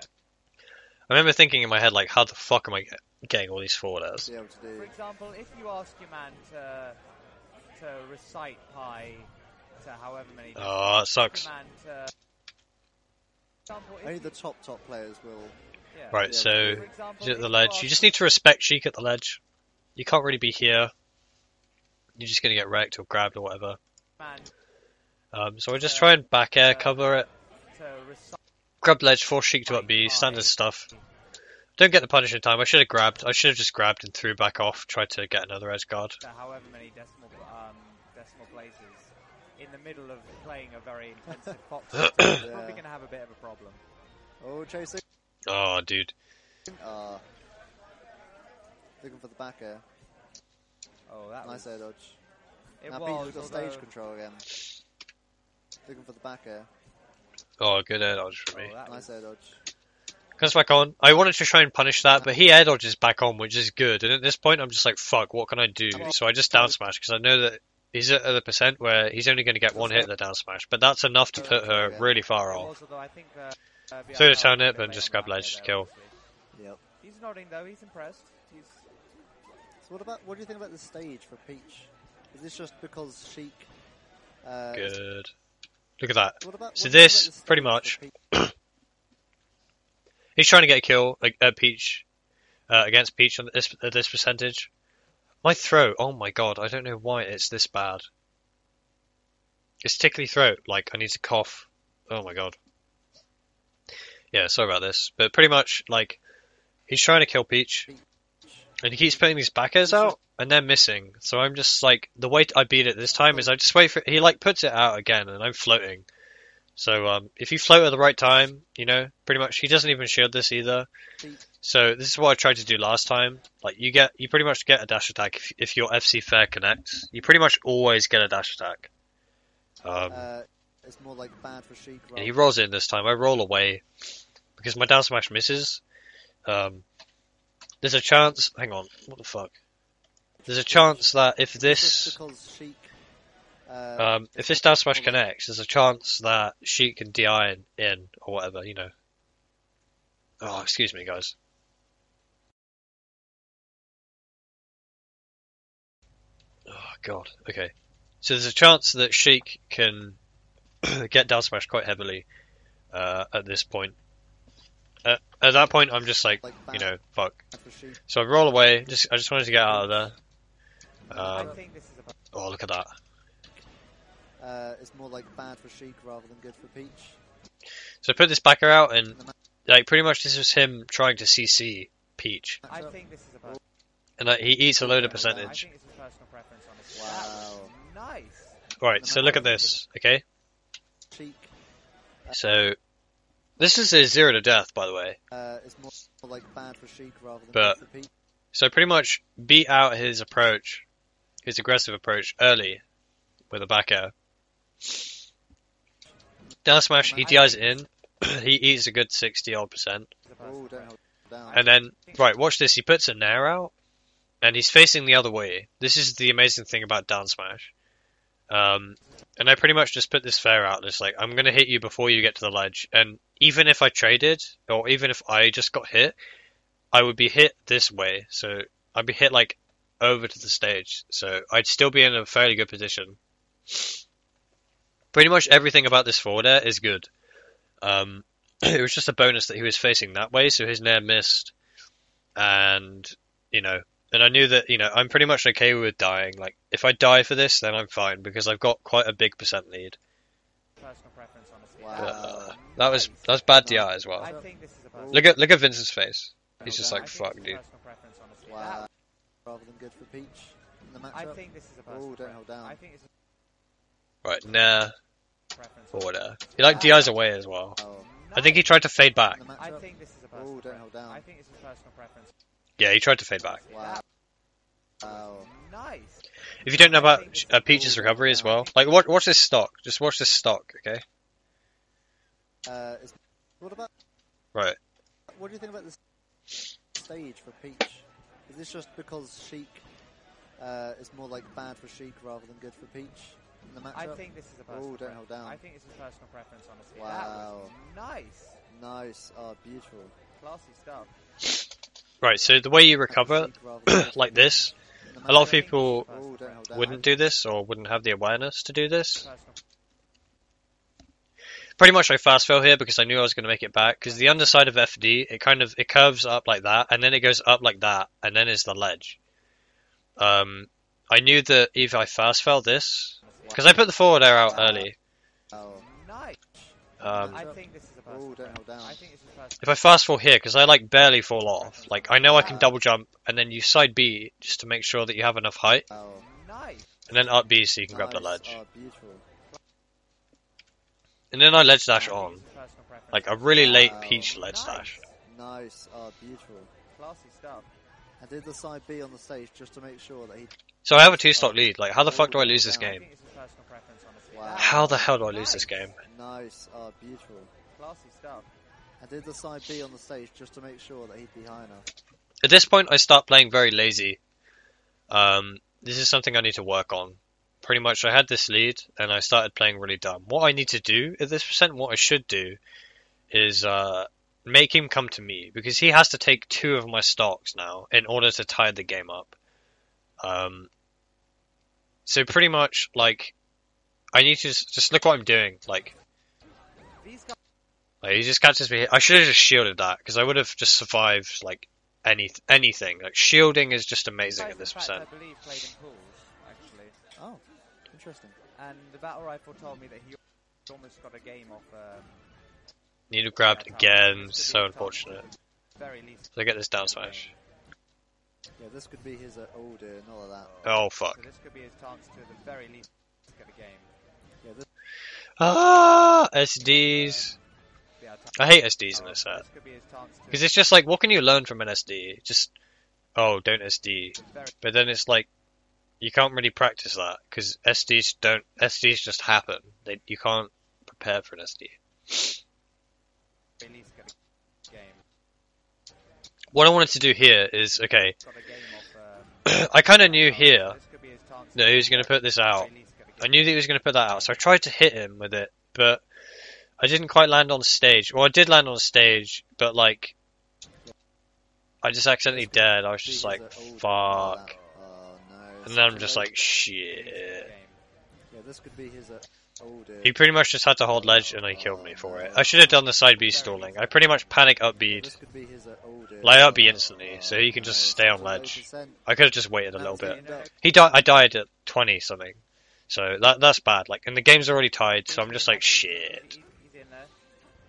I remember thinking in my head, like, how the fuck am I getting all these forward airs? be able to for do. example, if you ask your man to recite pi to however many, Oh, that sucks. your man to, for example, if Only you, the top players will. yeah, Right, Yeah, so for example, he's at if the ledge. ask You just need to respect Sheik at the ledge. You can't really be here. You're just going to get wrecked or grabbed or whatever. your man So I just try and back air cover it. to recite Grab ledge, force Sheik to up B, standard stuff. Don't get the punish in time. I should have grabbed. I should have just grabbed and threw back off. Tried to get another edge guard. to however many decimal places in the middle of playing a very intensive pop system, you're probably Yeah. going to have a bit of a problem. Oh, chasing. Oh, dude. Uh, Looking for the back air. Oh, that Nice was... air dodge. It Now was, Peach's got although... stage control again. Looking for the back air. Oh, good air dodge for me. Oh, that Nice was... air dodge. Comes back on. I wanted to try and punish that, but he air dodges back on, which is good. And at this point, I'm just like, fuck, what can I do? So I just down smash, because I know that he's at the percent where he's only going to get one hit at the down smash. But that's enough to put her really far It off. was, although I think... Throw the BrTarolg turnip was a bit and just late grab on that ledge hit to kill. obviously. Yep. He's nodding though, he's impressed. He's... So what do you think about the stage for Peach? Is this just because Sheik? Good. Look at that. What So do you think this, about the pretty stage much, for Peach? he's trying to get a kill Peach, against Peach on at this percentage. My throat, oh my god, I don't know why it's this bad. It's tickly throat, like I need to cough. Oh my god. Yeah, sorry about this. But pretty much, like, he's trying to kill Peach, and he keeps putting these back airs out, and they're missing. So I'm just like, the way I beat it this time is I just wait for, he like puts it out again, and I'm floating. So if you float at the right time, you know, pretty much, he doesn't even shield this either. So this is what I tried to do last time. Like, you pretty much get a dash attack if your FC fair connects. You pretty much always get a dash attack. It's more like bad for Sheik. And he rolls in this time. I roll away because my down smash misses. There's a chance. Hang on, what the fuck? There's a chance that if this, if this down smash connects, there's a chance that Sheik can DI in or whatever, you know. Oh, excuse me, guys. Oh god. Okay. So there's a chance that Sheik can get down smashed quite heavily at this point. At that point, I'm just like, you know, fuck. So I roll away. I just wanted to get out of there. Oh, look at that. It's more like bad for Sheik rather than good for Peach. So I put this backer out, and like pretty much this was him trying to CC Peach. I think this is a... And he eats a load of percentage. I think it's a personal preference, honestly. Wow. Nice. Right, so look at this, okay? Sheik. So this is a 0 to death, by the way. It's more like bad for Sheik rather than But good for Peach. so I pretty much beat out his approach, his aggressive approach early with a back air. Down smash, he DIs in. He eats a good 60 odd percent. Oh, don't hold down. And then, right, watch this. He puts a nair out, and he's facing the other way. This is the amazing thing about down smash. And I pretty much just put this fair out. It's like, I'm going to hit you before you get to the ledge. And even if I traded, or even if I just got hit, I would be hit this way. So I'd be hit like over to the stage. So I'd still be in a fairly good position. Pretty much everything about this forward air is good. It was just a bonus that he was facing that way, so his nair missed. And, you know, and I knew that, you know, I'm pretty much okay with dying. Like, if I die for this, then I'm fine, because I've got quite a big percent lead. Personal preference, honestly. Wow. That was bad DI as well. I think this is a personal... Look at Vince's face. He's just like, I think fuck, it's a dude. personal preference, honestly. Wow. Rather than good for Peach in the I matchup. think this is a personal Oh, don't hold down. I think it's a Right, nair, preference. forward air. He like DIs away as well. Oh. I think he tried to fade back. In the I matchup. think this is a personal Oh, don't hold down. I think it's a personal preference. Yeah, he tried to fade back. Wow. Wow. Nice. If you don't know about Peach's recovery as well, like watch this stock. Just watch this stock, okay? What about? Right. What do you think about this stage for Peach? Is this just because Sheik is more like bad for Sheik rather than good for Peach in the matchup? I think this is a personal Oh, don't hold down. I think it's a personal preference, honestly. Wow. That was nice. Nice. Oh, beautiful. Classy stuff. Right, so the way you recover, Sheik rather than good like for this, Peach in the a lot of matchup? people Oh, don't hold down. wouldn't do this or wouldn't have the awareness to do this. Personal. Pretty much I fast fell here because I knew I was going to make it back, because the underside of FD, it curves up like that, and then it goes up like that, and then is the ledge. I knew that if I fast fell this, because I put the forward air out early, Oh. Nice. um, I think this is a personal Oh, don't hold down. I think it's a personal. if I fast fall here, because I like barely fall off, like I know I can double jump, and then you side B just to make sure that you have enough height, Oh. Nice. and then up B so you can grab the Nice. ledge. Oh, beautiful. And then I ledge dash I think on, it's a personal preference. like a really late Wow. Peach ledge Nice. dash. Nice. Oh, beautiful. Classy stuff. I did the side B on the stage just to make sure that he. So I have a 2-stock lead. Like, how the fuck do I lose this game? I think it's his personal preference, honestly. Wow. How the hell do I lose this game? Nice. Oh, beautiful. Classy stuff. I did the side B on the stage just to make sure that he'd be high enough. At this point, I start playing very lazy. This is something I need to work on. Pretty much, I had this lead, and I started playing really dumb. What I need to do at this percent, what I should do, is make him come to me, because he has to take 2 of my stocks now in order to tie the game up. So pretty much, like, I need to just look what I'm doing. Like he just catches me. I should have just shielded that, because I would have just survived like anything. Like, shielding is just amazing at this percent. I believe played in pools, actually. Oh, interesting. And the BrTarolg told me that he almost got a game off. Need to grab again. So unfortunate. Very least. So I get this down smash. Yeah, this could be his oh dear, none of that. Oh fuck. So this could be his chance to, at the very least, get a game. Yeah, this SDs. I hate SDs in this set. Because it's just like, what can you learn from an SD? Just, oh, don't SD. But then it's like, you can't really practice that, because SDs just happen. You can't prepare for an SD. What I wanted to do here is, okay, I kind of knew here that he was going to put this out. I knew that he was going to put that out, so I tried to hit him with it, but I didn't quite land on stage. Well, I did land on stage, but like, I just accidentally dared. I was just like, fuck. And then I'm just like, shit. Yeah, this could be his oh dear. He pretty much just had to hold ledge, and he killed me for it. I should have done the side B stalling. I pretty much panic up B'd, This could be his oh dear. lay up B instantly, so he can just stay on ledge. I could have just waited a little bit. I died at 20 something, so that's bad. Like, and the game's already tied, so I'm just like, shit. He's in there.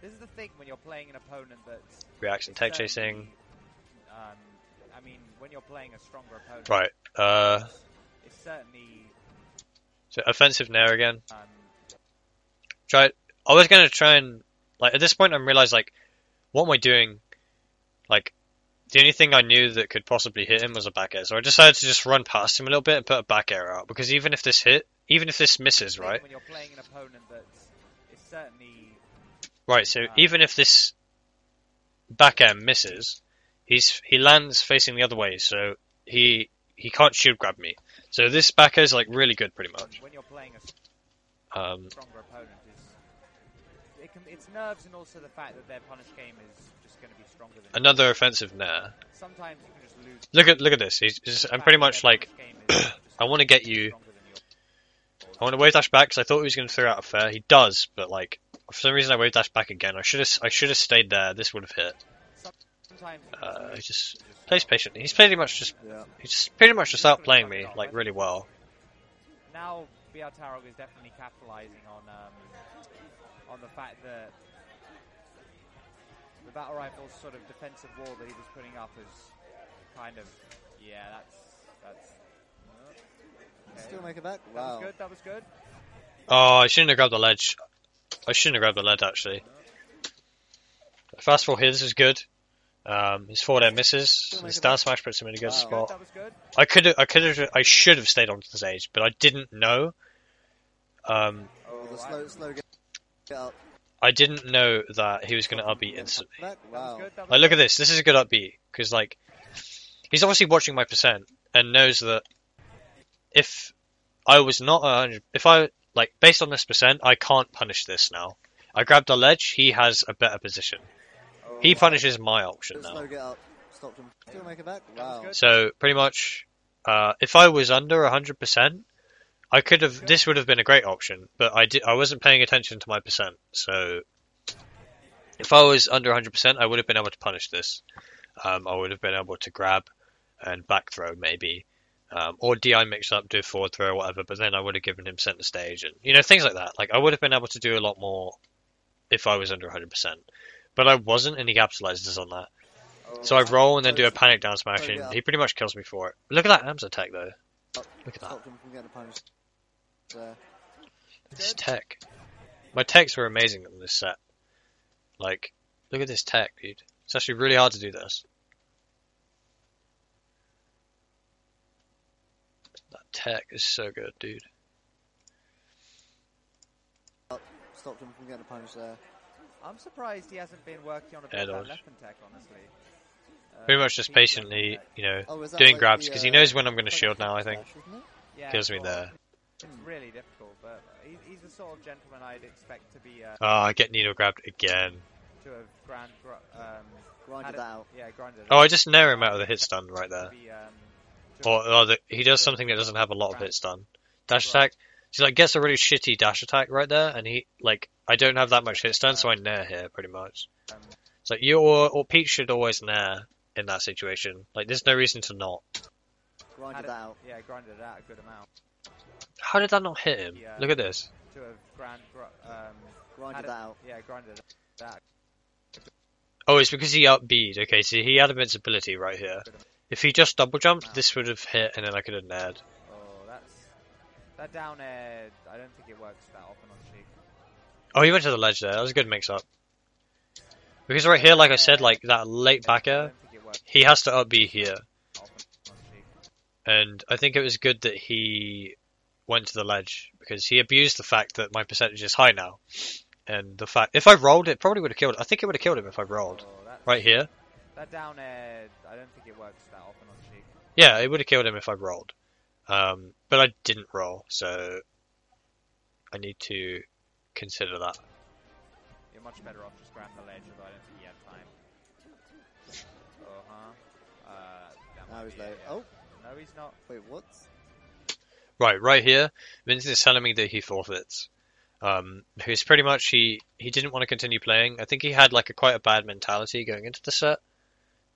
This is the thing when you're playing an opponent that's Reaction tech chasing. I mean, when you're playing a stronger opponent, Right. it's certainly. So offensive nair again. I was gonna try and, like, at this point I'm realized, like, what am I doing? Like, the only thing I knew that could possibly hit him was a back air, so I decided to just run past him a little bit and put a back air out, because even if this misses, right? When you're playing an opponent that's, it's certainly. Right, so even if this back air misses, he lands facing the other way, so he can't shield grab me. So this back air is like really good, pretty much. When you're playing a stronger opponent, it's nerves, and also the fact that their punish game is just going to be stronger than Another offensive nair. Sometimes you can just lose. Look at this. I'm pretty much like, I want to get you. I want to wave dash back because I thought he was going to throw out a fair. He does, but like, for some reason I wave dash back again. I should have stayed there. This would have hit. He just plays patiently. He's pretty much just outplaying me like really well. Now BrTarolg is definitely capitalizing on the fact that the BrTarolg's sort of defensive wall that he was putting up is kind of, yeah, that's. Okay. Still make it back. Wow. That was good. Oh, I shouldn't have grabbed the ledge. I shouldn't have grabbed the ledge actually. Fast forward here. This is good. His forward air misses. His down smash puts him in a good spot. That was good. I should have stayed on the stage, but I didn't know. The slow get up. I didn't know that he was going to up B instantly. Wow. Like, look at this. This is a good up B, because like, he's obviously watching my percent and knows that if I was not 100, based on this percent, I can't punish this now. I grabbed the ledge. He has a better position. He punishes my option now. Slow get up. Stopped him. Still make it back. Wow. So pretty much, if I was under 100%, I could have. This would have been a great option, but I wasn't paying attention to my percent. So if I was under 100%, I would have been able to punish this. I would have been able to grab and back throw maybe, or DI mix up, do a forward throw or whatever. But then I would have given him center stage and things like that. Like, I would have been able to do a lot more if I was under 100%. But I wasn't, and he capitalizes on that. So I roll and then do a panic down smash, and he pretty much kills me for it. Look at that AMS attack though. Look at that. Stopped him from getting a punish. This tech. My techs were amazing on this set. Like, look at this tech, dude. It's actually really hard to do this. tech is so good, dude. Stopped him from getting a punish there. I'm surprised he hasn't been working on a bit Air of that dodge. left and tech, honestly. Pretty much just Peach left and patiently, tech. you know, Oh, is that doing like grabs the, because he knows when I'm going to like a shield now. I hack think dash, isn't it? Yeah, kills me sort there. of. It's really difficult, but he's the sort of gentleman I'd expect to be I get needle grabbed again. to have Grinded had that out. Yeah, grinded. Oh, I just nair him out of the hit stun right there. Be, to Or he does something that doesn't have a lot of hit stun. Dash attack. So like gets a really shitty dash attack right there, and he like I don't have that much hit stun, so I nair here pretty much. It's like you or Peach should always nair in that situation. Like there's no reason to not. Grinded that out. Yeah, grinded it out a good amount. How did that not hit him? Yeah. Look at this. To have Grinded that out. Yeah, grinded it out. Oh, it's because he up B'd. Okay, so he had invincibility right here. If he just double jumped, this would have hit, and then I could have naired. Oh, that down air. I don't think it works that often on Sheik. Oh, he went to the ledge there. That was a good mix-up. Because right here, like I said, like that late back I air, don't think it works he has to up B here. often on Sheik. And I think it was good that he went to the ledge, because he abused the fact that my percentage is high now. And the fact, if I rolled, it probably would have killed him. I think it would have killed him if I rolled. Oh, Right here. that down air. I don't think it works that often on Sheik. Yeah, it would have killed him if I rolled. But I didn't roll, so I need to consider that. You're much better off just grabbing the ledge, although I don't think he had time. Now he's like, oh, No, he's not. wait, what? Right here, Vincent is telling me that he forfeits. Who's pretty much he didn't want to continue playing. I think he had like quite a bad mentality going into the set.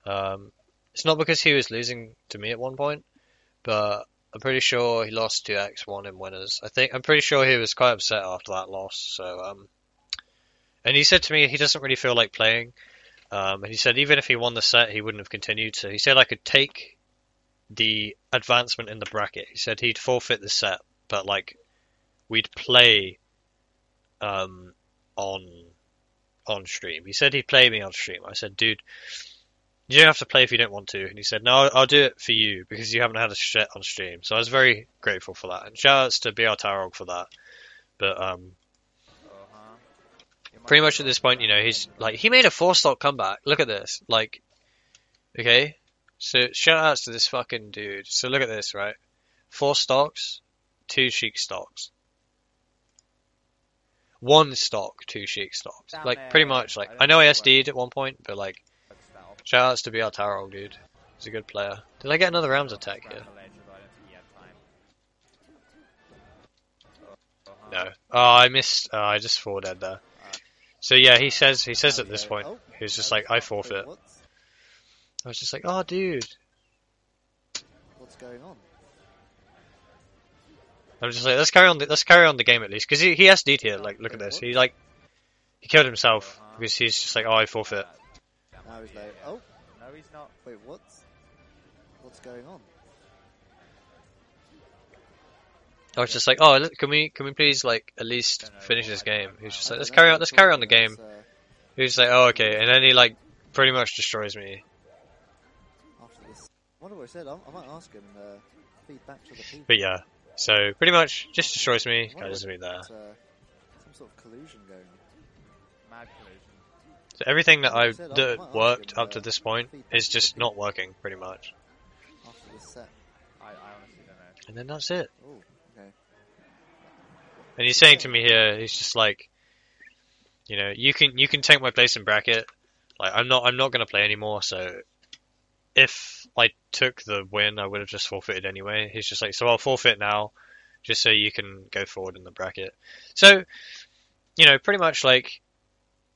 It's not because he was losing to me at one point, but I'm pretty sure he lost to X1 in winners. I'm pretty sure he was quite upset after that loss. So and he said to me he doesn't really feel like playing. And he said even if he won the set, he wouldn't have continued. So he said I could take the advancement in the bracket. He said he'd forfeit the set, but like we'd play on stream. He said he'd play me on stream. I said, dude, you don't have to play if you don't want to. And he said, no, I'll do it for you because you haven't had a shit on stream. So I was very grateful for that. And shout outs to BrTarolg for that. But pretty much at this point, you know, he's like he made a 4-stock comeback. Look at this. Like, okay. So shout outs to this fucking dude. So look at this, right? 4 stocks, 2 Sheik stocks. 1 stock, 2 Sheik stocks. Like pretty much like I know I SD'd at one point, but like shout outs to BrTarolg, dude. He's a good player. Did I get another rounds attack here? No. Oh, I missed. I just forwarded there. So yeah, he says at this point, he's just like, I forfeit. I was just like, oh, dude. What's going on? I'm just like, let's carry on the game at least, because he SD'd here. Like, look at this. He killed himself because he's just like, oh, I forfeit. Now he's like, oh, No, he's not. wait, what? What's going on? I was just like, oh, can we please like at least finish this game? He's just like, let's carry on the game. He was like, oh, okay, and then he like pretty much destroys me. After this, I wonder what I said. I might ask him feedback to the people. But yeah, so pretty much just destroys me. Guy doesn't mean that. Some sort of collusion going on. Mad collision. So everything that I said, I might that ask worked him, up to this point is just not working, pretty much. After this set. I honestly don't know. And then that's it. Oh, okay. And he's saying to me here, he's just like, you know, you can take my place in bracket. Like I'm not gonna play anymore. So if I took the win, I would have just forfeited anyway. He's just like, so I'll forfeit now, just so you can go forward in the bracket. So, you know, pretty much like,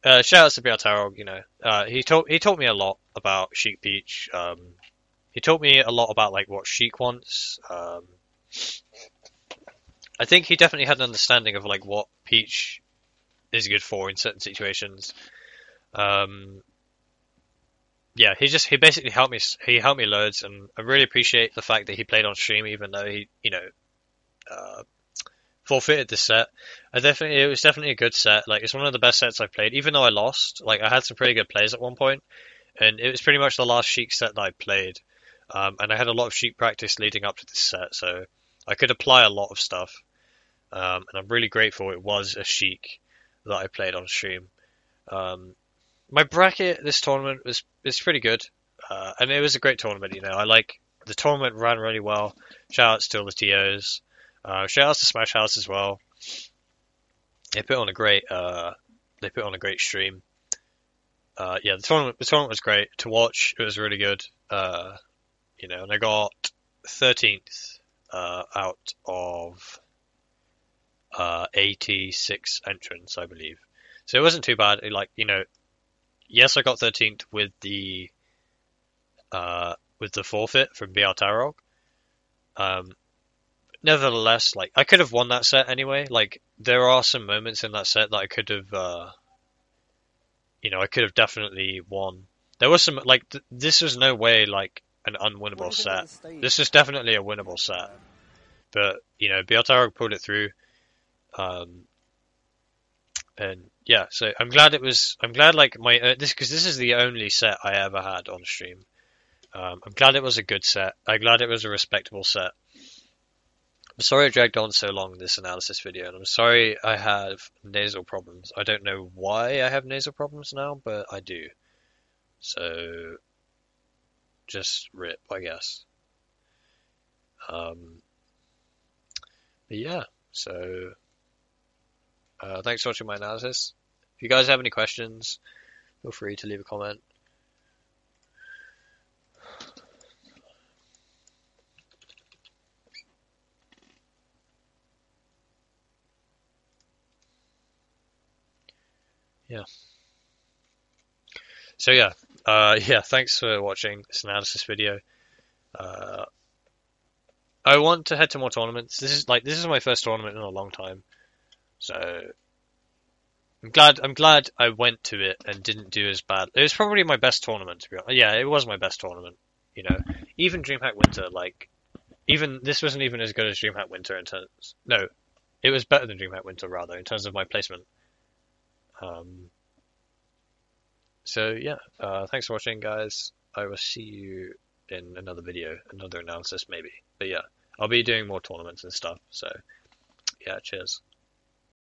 shout outs to BrTarolg. You know, he taught me a lot about Sheik Peach. He taught me a lot about like what Sheik wants. I think he definitely had an understanding of like what Peach is good for in certain situations. Yeah, he basically helped me. He helped me loads, and I really appreciate the fact that he played on stream, even though he, you know, forfeited the set. It was definitely a good set. Like it's one of the best sets I've played, even though I lost. Like I had some pretty good plays at one point, and it was pretty much the last Sheik set that I played. And I had a lot of Sheik practice leading up to this set, so I could apply a lot of stuff, and I'm really grateful it was a Sheik that I played on stream. My bracket this tournament is pretty good, and it was a great tournament. You know, I like the tournament ran really well. Shout outs to all the TOs. Shout outs to Smash House as well. They put on a great stream. Yeah, the tournament was great to watch. It was really good. You know, and I got 13th out of 86 entrants, I believe. So it wasn't too bad. Like, you know, yes, I got 13th with the forfeit from BrTarolg. Nevertheless, like, I could have won that set anyway. Like, there are some moments in that set that I could have, you know, I could have definitely won. There was some, like, this was no way, like, an unwinnable set. This is definitely a winnable set. But, you know, BrTarolg pulled it through. And yeah, so I'm glad like because this is the only set I ever had on stream. I'm glad it was a good set. I'm glad it was a respectable set. I'm sorry it dragged on so long, this analysis video, and I'm sorry I have nasal problems. I don't know why I have nasal problems now, but I do. So, just rip, I guess. But yeah, so thanks for watching my analysis. If you guys have any questions, feel free to leave a comment. Yeah. So yeah, yeah. Thanks for watching this analysis video. I want to head to more tournaments. This is my first tournament in a long time, so I'm glad I went to it and didn't do as bad. It was probably my best tournament, to be honest. Yeah, it was my best tournament. You know, even DreamHack Winter, like, even this wasn't even as good as DreamHack Winter in terms. No, it was better than DreamHack Winter rather in terms of my placement. So yeah, thanks for watching, guys. I will see you in another video, another analysis maybe. But yeah, I'll be doing more tournaments and stuff. So yeah, cheers.